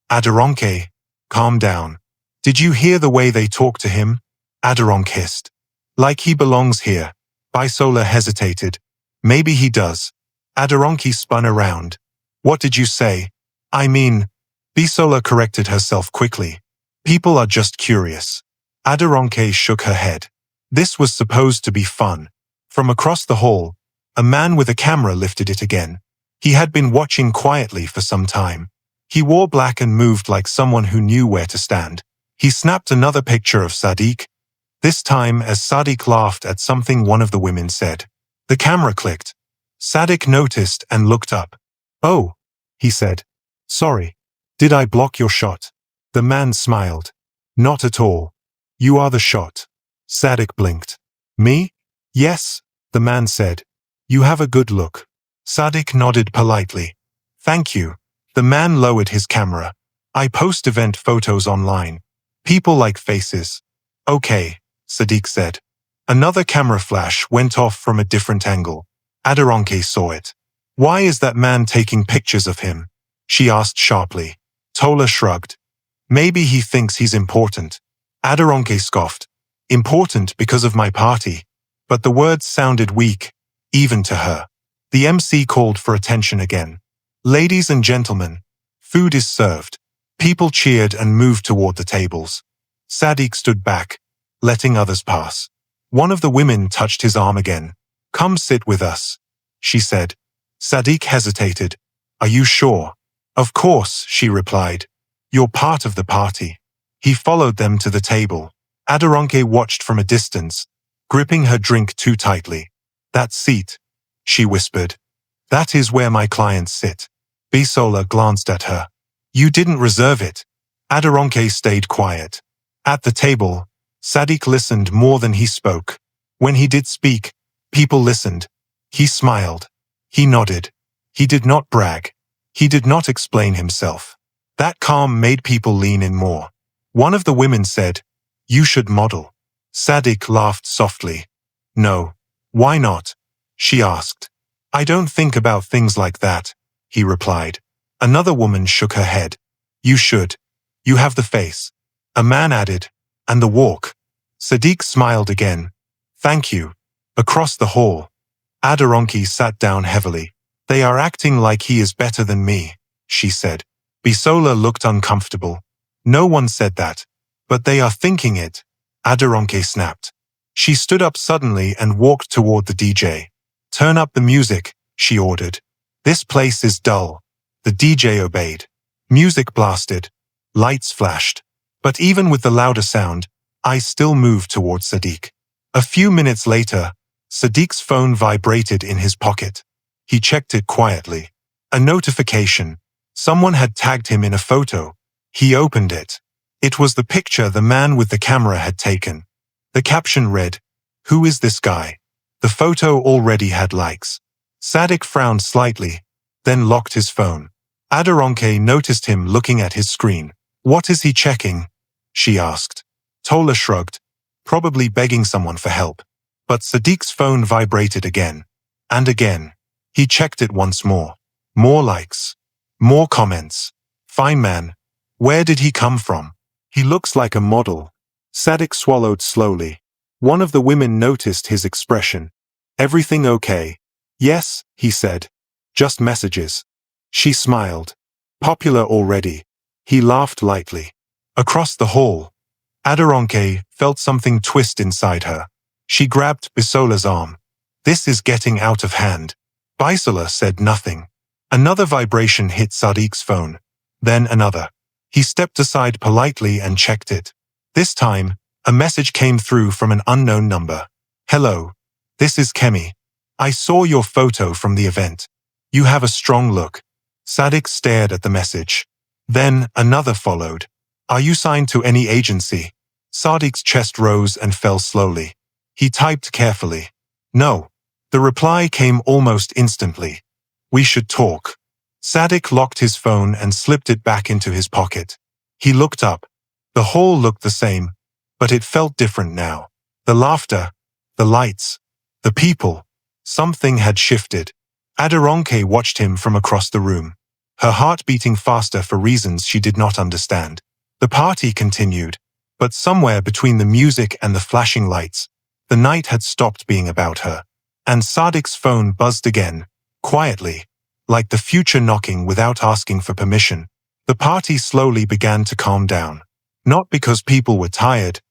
"Aderonke, calm down. Did you hear the way they talk to him?" Aderonke hissed. "Like he belongs here." Bisola hesitated. "Maybe he does." Aderonke spun around. What did you say? I mean, Bisola corrected herself quickly. People are just curious. Aderonke shook her head. This was supposed to be fun. From across the hall, a man with a camera lifted it again. He had been watching quietly for some time. He wore black and moved like someone who knew where to stand. He snapped another picture of Sadiq, this time as Sadiq laughed at something one of the women said. The camera clicked. Sadiq noticed and looked up. Oh, he said. Sorry. Did I block your shot? The man smiled. Not at all. You are the shot. Sadiq blinked. Me? Yes, the man said. You have a good look. Sadiq nodded politely. Thank you. The man lowered his camera. I post event photos online. People like faces. Okay, Sadiq said. Another camera flash went off from a different angle. Aderonke saw it. Why is that man taking pictures of him? She asked sharply. Tola shrugged. Maybe he thinks he's important. Aderonke scoffed. Important because of my party. But the words sounded weak, even to her. The MC called for attention again. Ladies and gentlemen, food is served. People cheered and moved toward the tables. Sadiq stood back, letting others pass. One of the women touched his arm again. Come sit with us, she said. Sadiq hesitated. Are you sure? Of course, she replied. You're part of the party. He followed them to the table. Aderonke watched from a distance, gripping her drink too tightly. That seat, she whispered. That is where my clients sit. Bisola glanced at her. You didn't reserve it. Aderonke stayed quiet. At the table, Sadiq listened more than he spoke. When he did speak, people listened. He smiled. He nodded. He did not brag. He did not explain himself. That calm made people lean in more. One of the women said, You should model. Sadiq laughed softly. No. Why not? She asked. I don't think about things like that, he replied. Another woman shook her head. You should. You have the face. A man added. And the walk. Sadiq smiled again. Thank you. Across the hall. Aderonke sat down heavily. They are acting like he is better than me, she said. Bisola looked uncomfortable. No one said that. But they are thinking it. Aderonke snapped. She stood up suddenly and walked toward the DJ. Turn up the music, she ordered. This place is dull. The DJ obeyed. Music blasted. Lights flashed. But even with the louder sound, I still moved toward Sadiq. A few minutes later, Sadiq's phone vibrated in his pocket. He checked it quietly. A notification. Someone had tagged him in a photo. He opened it. It was the picture the man with the camera had taken. The caption read, Who is this guy? The photo already had likes. Sadiq frowned slightly, then locked his phone. Aderonke noticed him looking at his screen. What is he checking? She asked. Tola shrugged, probably begging someone for help. But Sadiq's phone vibrated again. And again. He checked it once more. More likes. More comments. Fine man. Where did he come from? He looks like a model. Sadiq swallowed slowly. One of the women noticed his expression. Everything okay? Yes, he said. Just messages. She smiled. Popular already. He laughed lightly. Across the hall, Aderonke felt something twist inside her. She grabbed Bisola's arm. This is getting out of hand. Bisola said nothing. Another vibration hit Sadiq's phone. Then another. He stepped aside politely and checked it. This time, a message came through from an unknown number. Hello. This is Kemi. I saw your photo from the event. You have a strong look. Sadiq stared at the message. Then another followed. Are you signed to any agency? Sadiq's chest rose and fell slowly. He typed carefully. No. The reply came almost instantly. We should talk. Sadiq locked his phone and slipped it back into his pocket. He looked up. The hall looked the same, but it felt different now. The laughter, the lights, the people. Something had shifted. Aderonke watched him from across the room, her heart beating faster for reasons she did not understand. The party continued, but somewhere between the music and the flashing lights, the night had stopped being about her. And Sadiq's phone buzzed again, Quietly, like the future knocking without asking for permission, the party slowly began to calm down. Not because people were tired,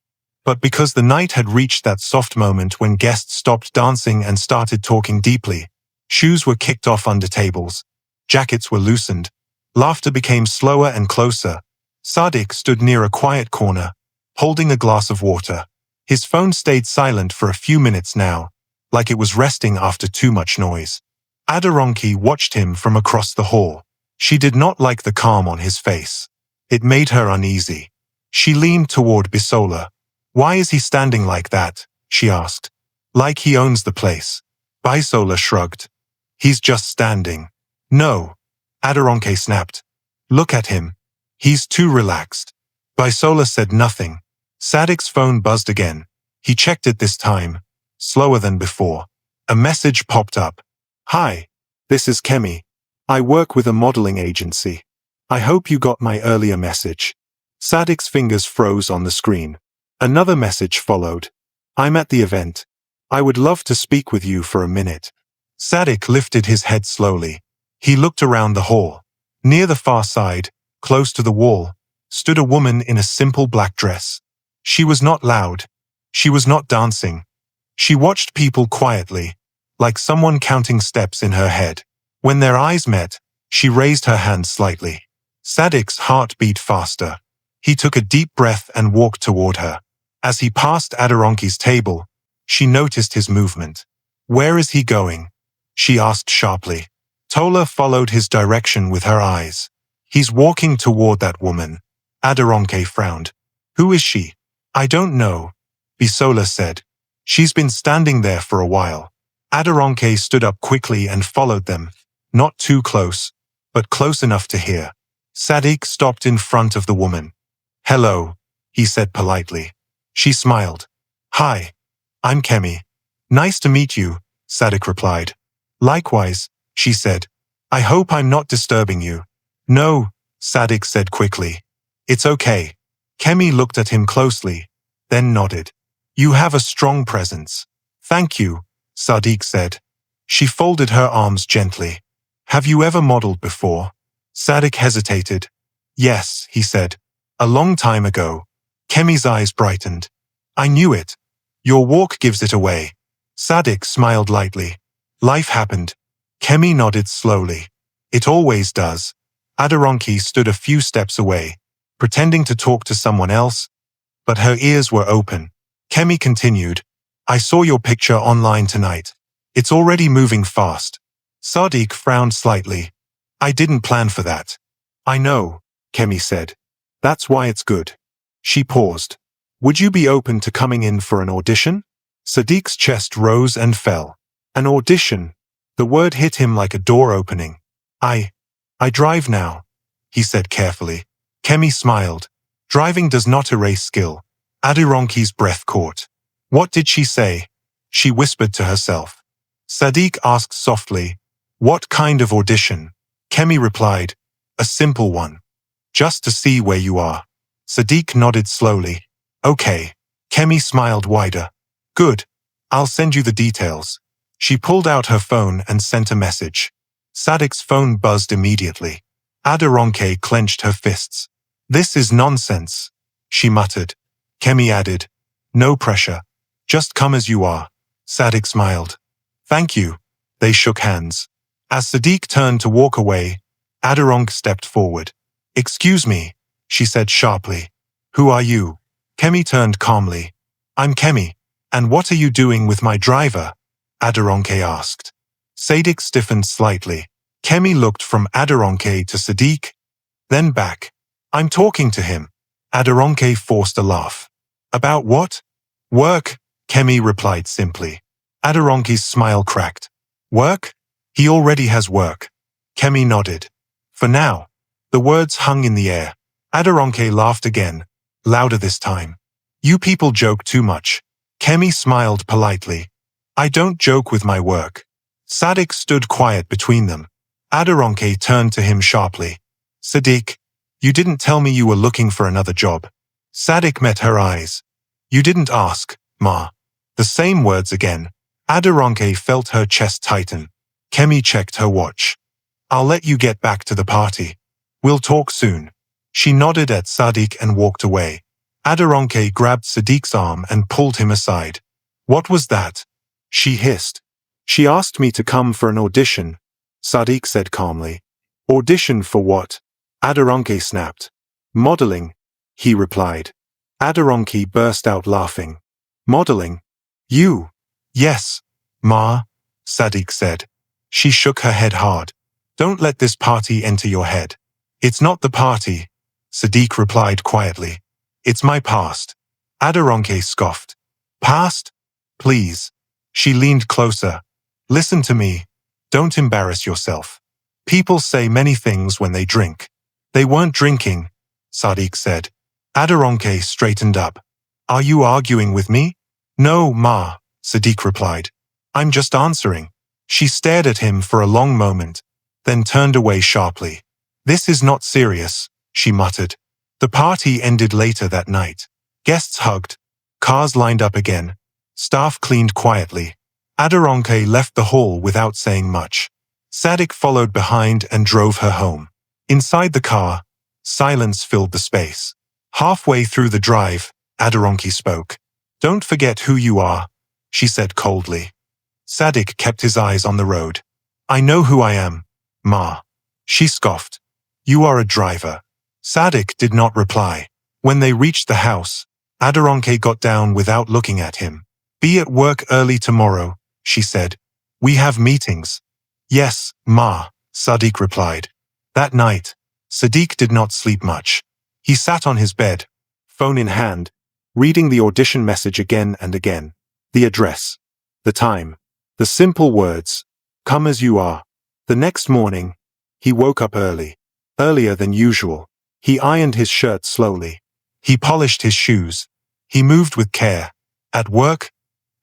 but because the night had reached that soft moment when guests stopped dancing and started talking deeply. Shoes were kicked off under tables. Jackets were loosened. Laughter became slower and closer. Sadiq stood near a quiet corner, holding a glass of water. His phone stayed silent for a few minutes now, like it was resting after too much noise. Aderonke watched him from across the hall. She did not like the calm on his face. It made her uneasy. She leaned toward Bisola. "Why is he standing like that?" she asked. "Like he owns the place." Bisola shrugged. "He's just standing." "No," Aderonke snapped. "Look at him. He's too relaxed." Bisola said nothing. Sadiq's phone buzzed again. He checked it this time, slower than before. A message popped up. "Hi, this is Kemi. I work with a modeling agency. I hope you got my earlier message." Sadiq's fingers froze on the screen. Another message followed. "I'm at the event. I would love to speak with you for a minute." Sadiq lifted his head slowly. He looked around the hall. Near the far side, close to the wall, stood a woman in a simple black dress. She was not loud. She was not dancing. She watched people quietly, like someone counting steps in her head. When their eyes met, she raised her hand slightly. Sadiq's heart beat faster. He took a deep breath and walked toward her. As he passed Aderonke's table, she noticed his movement. "Where is he going?" she asked sharply. Tola followed his direction with her eyes. "He's walking toward that woman." Aderonke frowned. "Who is she?" "I don't know," Bisola said. "She's been standing there for a while." Aderonke stood up quickly and followed them, not too close, but close enough to hear. Sadiq stopped in front of the woman. "Hello," he said politely. She smiled. "Hi, I'm Kemi." "Nice to meet you," Sadiq replied. "Likewise," she said. "I hope I'm not disturbing you." "No," Sadiq said quickly. "It's okay." Kemi looked at him closely, then nodded. "You have a strong presence." "Thank you," Sadiq said. She folded her arms gently. "Have you ever modeled before?" Sadiq hesitated. "Yes," he said. "A long time ago." Kemi's eyes brightened. "I knew it. Your walk gives it away." Sadiq smiled lightly. "Life happened." Kemi nodded slowly. "It always does." Aderonke stood a few steps away, pretending to talk to someone else, but her ears were open. Kemi continued, "I saw your picture online tonight. It's already moving fast." Sadiq frowned slightly. "I didn't plan for that." "I know," Kemi said. "That's why it's good." She paused. "Would you be open to coming in for an audition?" Sadiq's chest rose and fell. An audition. The word hit him like a door opening. I drive now," he said carefully. Kemi smiled. "Driving does not erase skill." Aderonke's breath caught. "What did she say?" she whispered to herself. Sadiq asked softly, "What kind of audition?" Kemi replied, "A simple one. Just to see where you are." Sadiq nodded slowly. "Okay." Kemi smiled wider. "Good. I'll send you the details." She pulled out her phone and sent a message. Sadiq's phone buzzed immediately. Aderonke clenched her fists. "This is nonsense," she muttered. Kemi added, "No pressure. Just come as you are." Sadiq smiled. "Thank you." They shook hands. As Sadiq turned to walk away, Aderonke stepped forward. "Excuse me," she said sharply. "Who are you?" Kemi turned calmly. "I'm Kemi. And what are you doing with my driver?" Aderonke asked. Sadiq stiffened slightly. Kemi looked from Aderonke to Sadiq, then back. "I'm talking to him." Aderonke forced a laugh. "About what?" "Work," Kemi replied simply. Aderonke's smile cracked. "Work? He already has work." Kemi nodded. "For now." The words hung in the air. Aderonke laughed again, louder this time. "You people joke too much." Kemi smiled politely. "I don't joke with my work." Sadiq stood quiet between them. Aderonke turned to him sharply. "Sadiq, you didn't tell me you were looking for another job." Sadiq met her eyes. "You didn't ask, Ma." The same words again. Aderonke felt her chest tighten. Kemi checked her watch. I'll let you get back to the party. We'll talk soon. She nodded at Sadiq and walked away. Aderonke grabbed Sadiq's arm and pulled him aside. What was that? She hissed. She asked me to come for an audition, Sadiq said calmly. Audition for what? Aderonke snapped. Modeling, he replied. Aderonke burst out laughing. Modeling? You? Yes, Ma, Sadiq said. She shook her head hard. Don't let this party enter your head. It's not the party, Sadiq replied quietly. It's my past. Aderonke scoffed. Past? Please. She leaned closer. Listen to me. Don't embarrass yourself. People say many things when they drink. They weren't drinking, Sadiq said. Aderonke straightened up. Are you arguing with me? No, Ma, Sadiq replied. I'm just answering. She stared at him for a long moment, then turned away sharply. This is not serious, she muttered. The party ended later that night. Guests hugged. Cars lined up again. Staff cleaned quietly. Aderonke left the hall without saying much. Sadiq followed behind and drove her home. Inside the car, silence filled the space. Halfway through the drive, Aderonke spoke. Don't forget who you are, she said coldly. Sadiq kept his eyes on the road. I know who I am, Ma. She scoffed. You are a driver. Sadiq did not reply. When they reached the house, Aderonke got down without looking at him. Be at work early tomorrow, she said. We have meetings. Yes, Ma, Sadiq replied. That night, Sadiq did not sleep much. He sat on his bed, phone in hand, reading the audition message again and again. The address, the time, the simple words, come as you are. The next morning, he woke up early, earlier than usual. He ironed his shirt slowly. He polished his shoes. He moved with care. At work,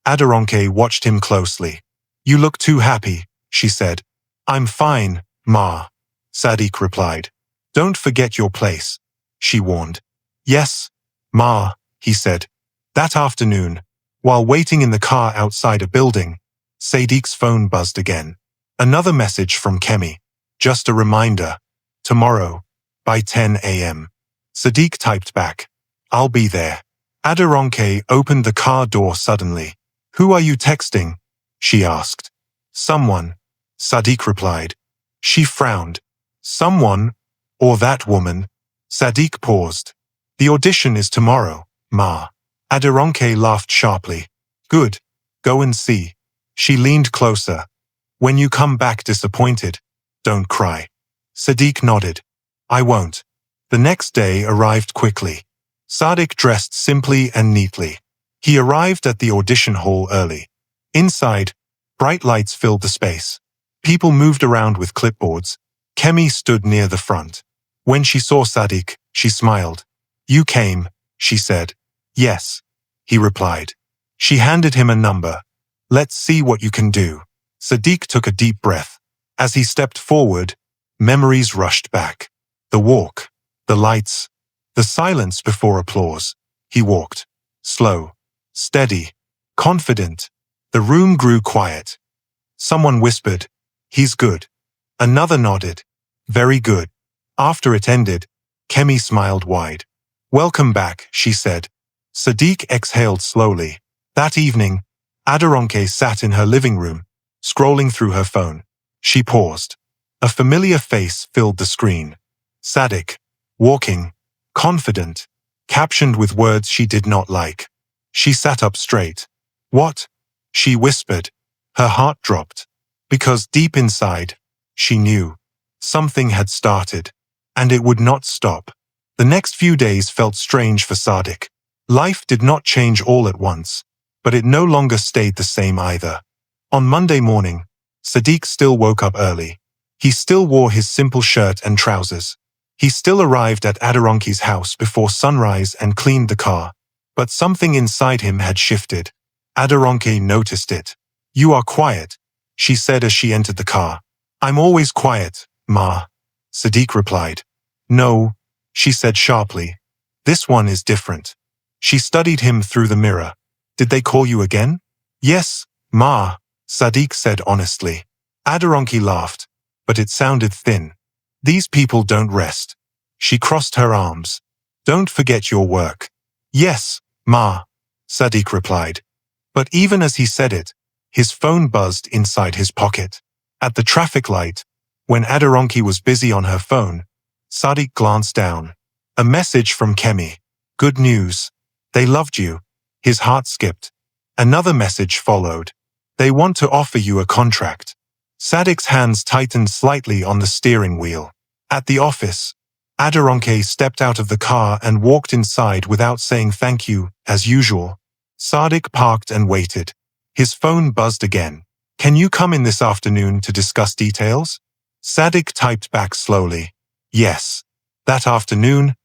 Aderonke watched him closely. You look too happy, she said. I'm fine, Ma, Sadiq replied. Don't forget your place, she warned. Yes, Ma, he said. That afternoon, while waiting in the car outside a building, Sadiq's phone buzzed again. Another message from Kemi. Just a reminder. Tomorrow, by 10 a.m. Sadiq typed back. I'll be there. Aderonke opened the car door suddenly. Who are you texting? She asked. Someone, Sadiq replied. She frowned. Someone, or that woman? Sadiq paused. The audition is tomorrow, Ma. Aderonke laughed sharply. Good. Go and see. She leaned closer. When you come back disappointed, don't cry. Sadiq nodded. I won't. The next day arrived quickly. Sadiq dressed simply and neatly. He arrived at the audition hall early. Inside, bright lights filled the space. People moved around with clipboards. Kemi stood near the front. When she saw Sadiq, she smiled. You came, she said. Yes, he replied. She handed him a number. Let's see what you can do. Sadiq took a deep breath. As he stepped forward, memories rushed back. The walk, the lights, the silence before applause. He walked. Slow, steady, confident. The room grew quiet. Someone whispered, He's good. Another nodded. Very good. After it ended, Kemi smiled wide. Welcome back, she said. Sadiq exhaled slowly. That evening, Aderonke sat in her living room, scrolling through her phone. She paused. A familiar face filled the screen. Sadiq, walking, confident, captioned with words she did not like. She sat up straight. What? She whispered. Her heart dropped. Because deep inside, she knew. Something had started. And it would not stop. The next few days felt strange for Sadiq. Life did not change all at once. But it no longer stayed the same either. On Monday morning, Sadiq still woke up early. He still wore his simple shirt and trousers. He still arrived at Aderonke's house before sunrise and cleaned the car. But something inside him had shifted. Aderonke noticed it. You are quiet, she said as she entered the car. I'm always quiet, Ma, Sadiq replied. No, she said sharply. This one is different. She studied him through the mirror. Did they call you again? Yes, Ma, Sadiq said honestly. Aderonki laughed, but it sounded thin. These people don't rest. She crossed her arms. Don't forget your work. Yes, Ma, Sadiq replied. But even as he said it, his phone buzzed inside his pocket. At the traffic light, when Aderonki was busy on her phone, Sadiq glanced down. A message from Kemi. Good news. They loved you. His heart skipped. Another message followed. They want to offer you a contract. Sadiq's hands tightened slightly on the steering wheel. At the office, Aderonke stepped out of the car and walked inside without saying thank you, as usual. Sadiq parked and waited. His phone buzzed again. Can you come in this afternoon to discuss details? Sadiq typed back slowly. Yes. That afternoon,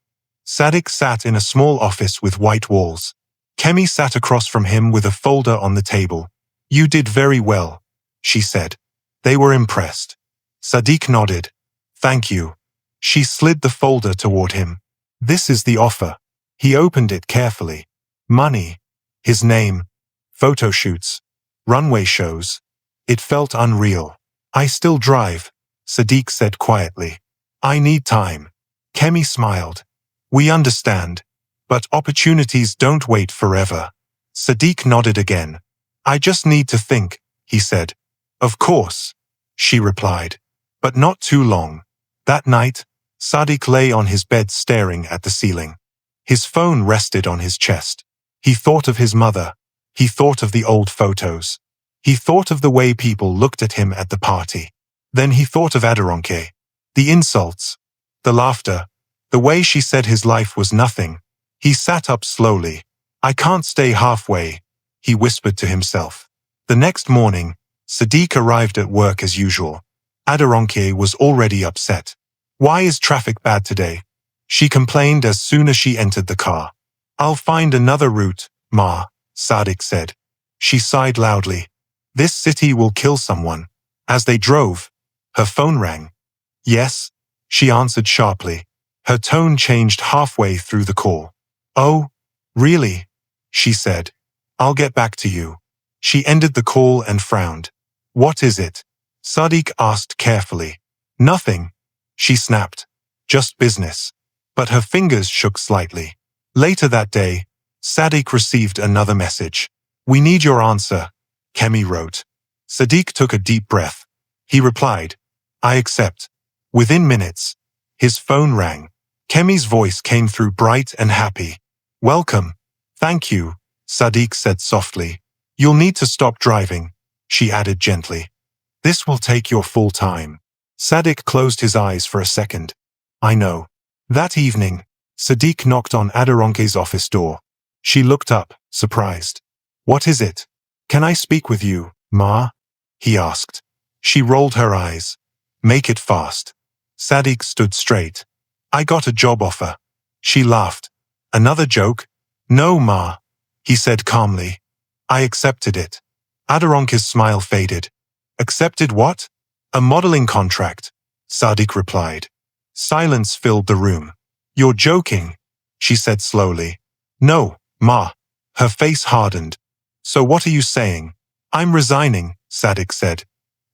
Sadiq sat in a small office with white walls. Kemi sat across from him with a folder on the table. You did very well, she said. They were impressed. Sadiq nodded. Thank you. She slid the folder toward him. This is the offer. He opened it carefully. Money. His name. Photo shoots. Runway shows. It felt unreal. I still drive, Sadiq said quietly. I need time. Kemi smiled. We understand. But opportunities don't wait forever. Sadiq nodded again. I just need to think, he said. Of course, she replied. But not too long. That night, Sadiq lay on his bed staring at the ceiling. His phone rested on his chest. He thought of his mother. He thought of the old photos. He thought of the way people looked at him at the party. Then he thought of Aderonke. The insults. The laughter. The way she said his life was nothing. He sat up slowly. I can't stay halfway, he whispered to himself. The next morning, Sadiq arrived at work as usual. Aderonke was already upset. Why is traffic bad today? She complained as soon as she entered the car. I'll find another route, Ma, Sadiq said. She sighed loudly. This city will kill someone. As they drove, her phone rang. Yes, she answered sharply. Her tone changed halfway through the call. Oh, really? She said. I'll get back to you. She ended the call and frowned. What is it? Sadiq asked carefully. Nothing, she snapped. Just business. But her fingers shook slightly. Later that day, Sadiq received another message. We need your answer, Kemi wrote. Sadiq took a deep breath. He replied, I accept. Within minutes, his phone rang. Kemi's voice came through bright and happy. Welcome. Thank you, Sadiq said softly. You'll need to stop driving, she added gently. This will take your full time. Sadiq closed his eyes for a second. I know. That evening, Sadiq knocked on Aderonke's office door. She looked up, surprised. What is it? Can I speak with you, Ma? He asked. She rolled her eyes. Make it fast. Sadiq stood straight. I got a job offer. She laughed. Another joke? No, Ma, he said calmly. I accepted it. Aderonke's smile faded. Accepted what? A modeling contract, Sadiq replied. Silence filled the room. You're joking, she said slowly. No, Ma. Her face hardened. So what are you saying? I'm resigning, Sadiq said.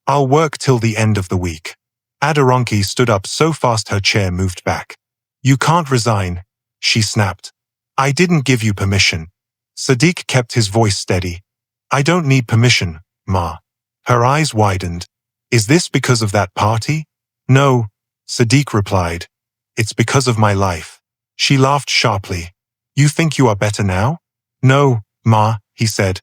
I'll work till the end of the week. Aderonke stood up so fast her chair moved back. You can't resign, she snapped. I didn't give you permission. Sadiq kept his voice steady. I don't need permission, Ma. Her eyes widened. Is this because of that party? No, Sadiq replied. It's because of my life. She laughed sharply. You think you are better now? No, Ma, he said.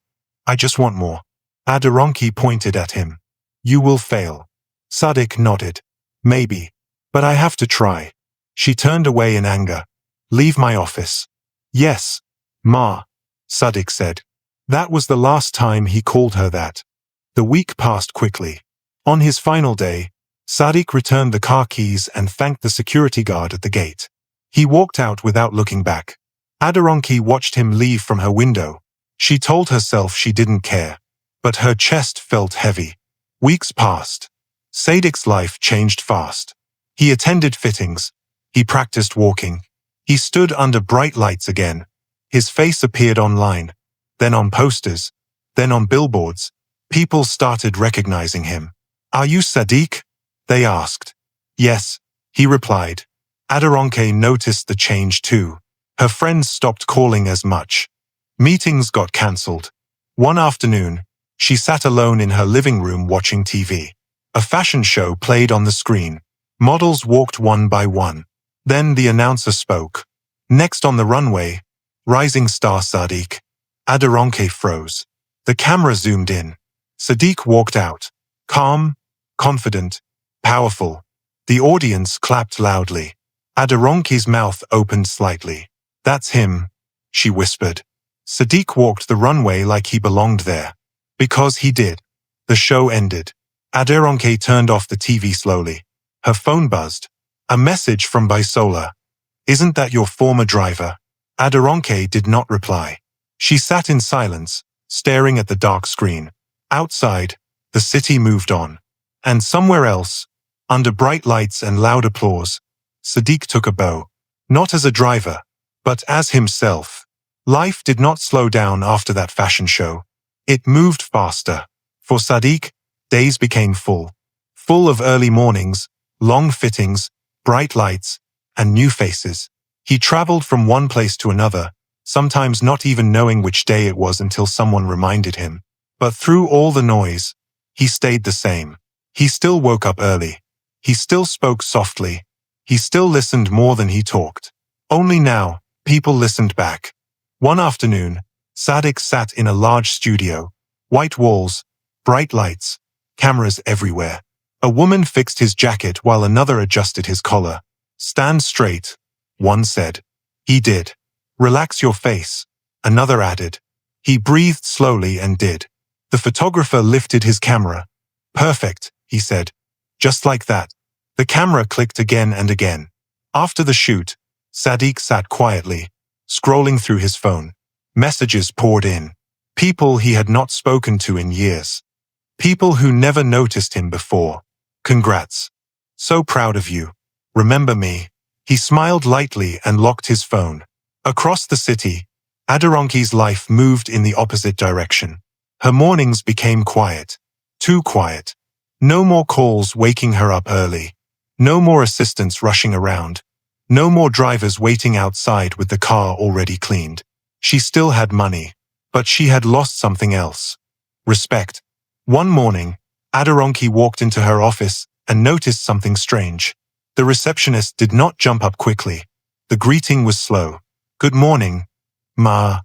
I just want more. Aderonke pointed at him. You will fail. Sadiq nodded. Maybe. But I have to try. She turned away in anger. Leave my office. Yes, Ma, Sadiq said. That was the last time he called her that. The week passed quickly. On his final day, Sadiq returned the car keys and thanked the security guard at the gate. He walked out without looking back. Aderonke watched him leave from her window. She told herself she didn't care. But her chest felt heavy. Weeks passed. Sadiq's life changed fast. He attended fittings. He practiced walking. He stood under bright lights again. His face appeared online, then on posters, then on billboards. People started recognizing him. "Are you Sadiq?" they asked. "Yes," he replied. Aderonke noticed the change too. Her friends stopped calling as much. Meetings got cancelled. One afternoon, she sat alone in her living room watching TV. A fashion show played on the screen. Models walked one by one. Then the announcer spoke. "Next on the runway, rising star Sadiq." Aderonke froze. The camera zoomed in. Sadiq walked out. Calm, confident, powerful. The audience clapped loudly. Aderonke's mouth opened slightly. "That's him," she whispered. Sadiq walked the runway like he belonged there. Because he did. The show ended. Aderonke turned off the TV slowly. Her phone buzzed. A message from Bisola. "Isn't that your former driver?" Aderonke did not reply. She sat in silence, staring at the dark screen. Outside, the city moved on. And somewhere else, under bright lights and loud applause, Sadiq took a bow. Not as a driver, but as himself. Life did not slow down after that fashion show. It moved faster. For Sadiq, days became full. Full of early mornings, long fittings, bright lights, and new faces. He traveled from one place to another, sometimes not even knowing which day it was until someone reminded him. But through all the noise, he stayed the same. He still woke up early. He still spoke softly. He still listened more than he talked. Only now, people listened back. One afternoon, Sadiq sat in a large studio. White walls, bright lights, cameras everywhere. A woman fixed his jacket while another adjusted his collar. "Stand straight," one said. He did. "Relax your face," another added. He breathed slowly and did. The photographer lifted his camera. "Perfect," he said. Just like that. The camera clicked again and again. After the shoot, Sadiq sat quietly, scrolling through his phone. Messages poured in. People he had not spoken to in years. People who never noticed him before. "Congrats. So proud of you. Remember me?" He smiled lightly and locked his phone. Across the city, Aderonke's life moved in the opposite direction. Her mornings became quiet. Too quiet. No more calls waking her up early. No more assistants rushing around. No more drivers waiting outside with the car already cleaned. She still had money, but she had lost something else. Respect. One morning, Aderonke walked into her office and noticed something strange. The receptionist did not jump up quickly. The greeting was slow. "Good morning, Ma,"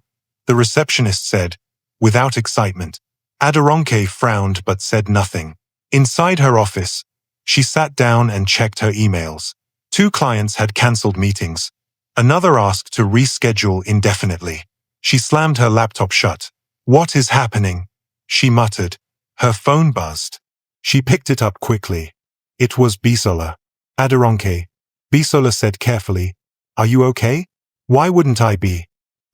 the receptionist said, without excitement. Aderonke frowned but said nothing. Inside her office, she sat down and checked her emails. 2 clients had cancelled meetings. Another asked to reschedule indefinitely. She slammed her laptop shut. "What is happening?" she muttered. Her phone buzzed. She picked it up quickly. It was Bisola. "Aderonke," Bisola said carefully. "Are you okay?" "Why wouldn't I be?"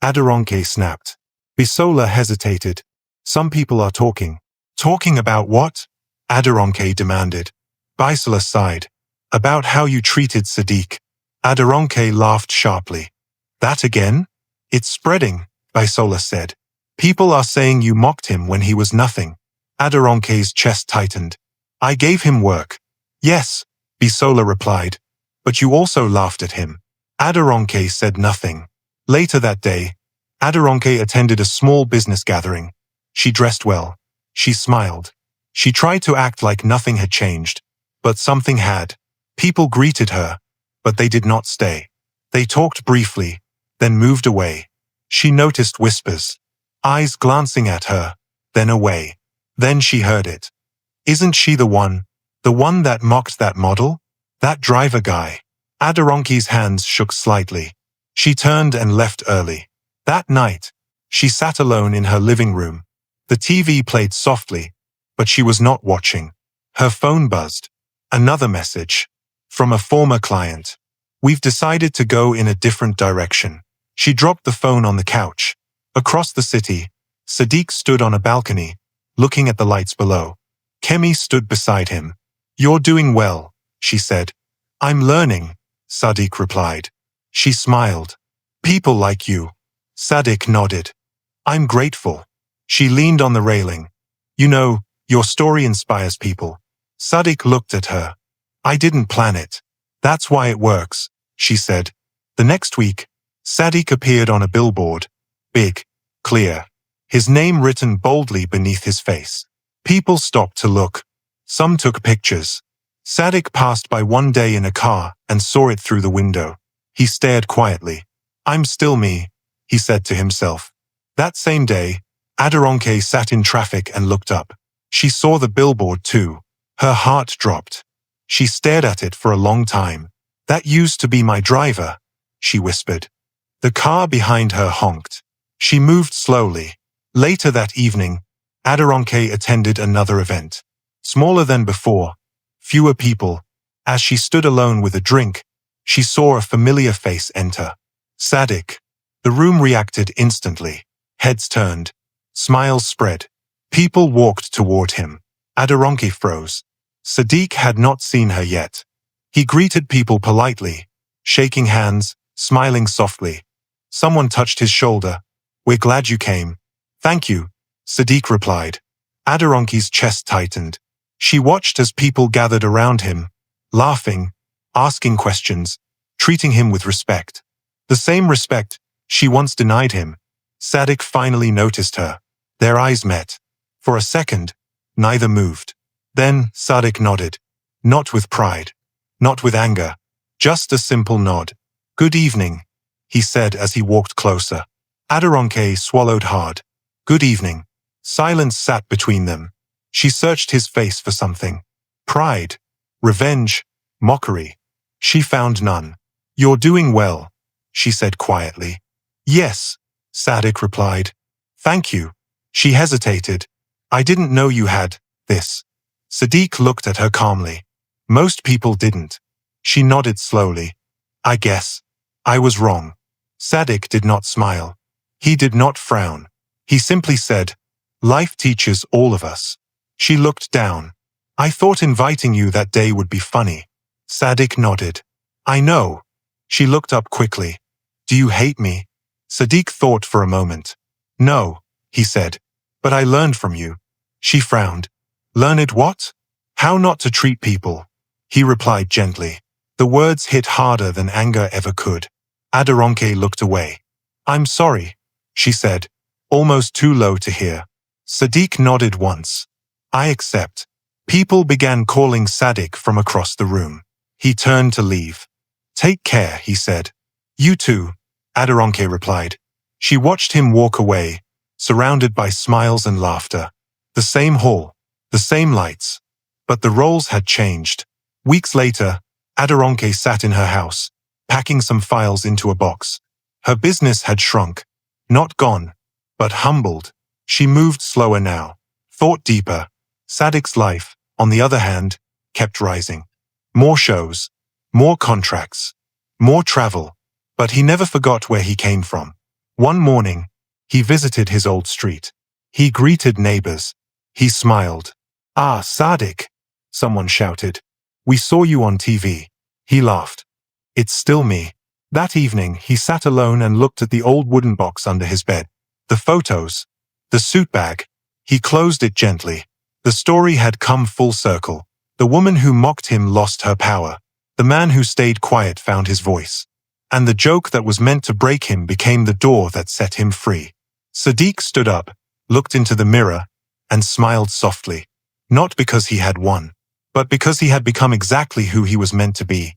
Aderonke snapped. Bisola hesitated. "Some people are talking." "Talking about what?" Aderonke demanded. Bisola sighed. "About how you treated Sadiq." Aderonke laughed sharply. "That again?" "It's spreading," Bisola said. "People are saying you mocked him when he was nothing." Aderonke's chest tightened. "I gave him work." "Yes," Bisola replied. "But you also laughed at him." Aderonke said nothing. Later that day, Aderonke attended a small business gathering. She dressed well. She smiled. She tried to act like nothing had changed. But something had. People greeted her, but they did not stay. They talked briefly, then moved away. She noticed whispers, eyes glancing at her, then away. Then she heard it. "Isn't she the one that mocked that model? That driver guy?" Aderonke's hands shook slightly. She turned and left early. That night, she sat alone in her living room. The TV played softly, but she was not watching. Her phone buzzed. Another message. From a former client. "We've decided to go in a different direction." She dropped the phone on the couch. Across the city, Sadiq stood on a balcony, looking at the lights below. Kemi stood beside him. "You're doing well," she said. "I'm learning," Sadiq replied. She smiled. "People like you." Sadiq nodded. "I'm grateful." She leaned on the railing. "You know, your story inspires people." Sadiq looked at her. I didn't plan it. That's why it works, she said. The next week, Sadiq appeared on a billboard. Big, clear. His name written boldly beneath his face. People stopped to look. Some took pictures. Sadiq passed by one day in a car and saw it through the window. He stared quietly. I'm still me, he said to himself. That same day, Aderonke sat in traffic and looked up. She saw the billboard too. Her heart dropped. She stared at it for a long time. That used to be my driver, she whispered. The car behind her honked. She moved slowly. Later that evening, Aderonke attended another event. Smaller than before, fewer people. As she stood alone with a drink, she saw a familiar face enter. Sadiq. The room reacted instantly. Heads turned. Smiles spread. People walked toward him. Aderonke froze. Sadiq had not seen her yet. He greeted people politely, shaking hands, smiling softly. Someone touched his shoulder. We're glad you came. Thank you, Sadiq replied. Aderonke's chest tightened. She watched as people gathered around him, laughing, asking questions, treating him with respect. The same respect she once denied him. Sadiq finally noticed her. Their eyes met. For a second, neither moved. Then Sadiq nodded. Not with pride. Not with anger. Just a simple nod. Good evening, he said as he walked closer. Aderonke swallowed hard. Good evening. Silence sat between them. She searched his face for something. Pride. Revenge. Mockery. She found none. You're doing well, she said quietly. Yes, Sadiq replied. Thank you. She hesitated. I didn't know you had this. Sadiq looked at her calmly. Most people didn't. She nodded slowly. I guess. I was wrong. Sadiq did not smile. He did not frown. He simply said, Life teaches all of us. She looked down. I thought inviting you that day would be funny. Sadiq nodded. I know. She looked up quickly. Do you hate me? Sadiq thought for a moment. No, he said. But I learned from you. She frowned. Learned what? How not to treat people. He replied gently. The words hit harder than anger ever could. Aderonke looked away. I'm sorry, she said, almost too low to hear. Sadiq nodded once. I accept. People began calling Sadiq from across the room. He turned to leave. Take care, he said. You too, Aderonke replied. She watched him walk away, surrounded by smiles and laughter. The same hall, the same lights. But the roles had changed. Weeks later, Aderonke sat in her house, packing some files into a box. Her business had shrunk. Not gone, but humbled. She moved slower now, thought deeper. Sadiq's life, on the other hand, kept rising. More shows, more contracts, more travel. But he never forgot where he came from. One morning, he visited his old street. He greeted neighbors. He smiled. Ah, Sadiq, someone shouted. We saw you on TV. He laughed. It's still me. That evening, he sat alone and looked at the old wooden box under his bed. The photos. The suit bag. He closed it gently. The story had come full circle. The woman who mocked him lost her power. The man who stayed quiet found his voice. And the joke that was meant to break him became the door that set him free. Sadiq stood up, looked into the mirror, and smiled softly. Not because he had won, but because he had become exactly who he was meant to be.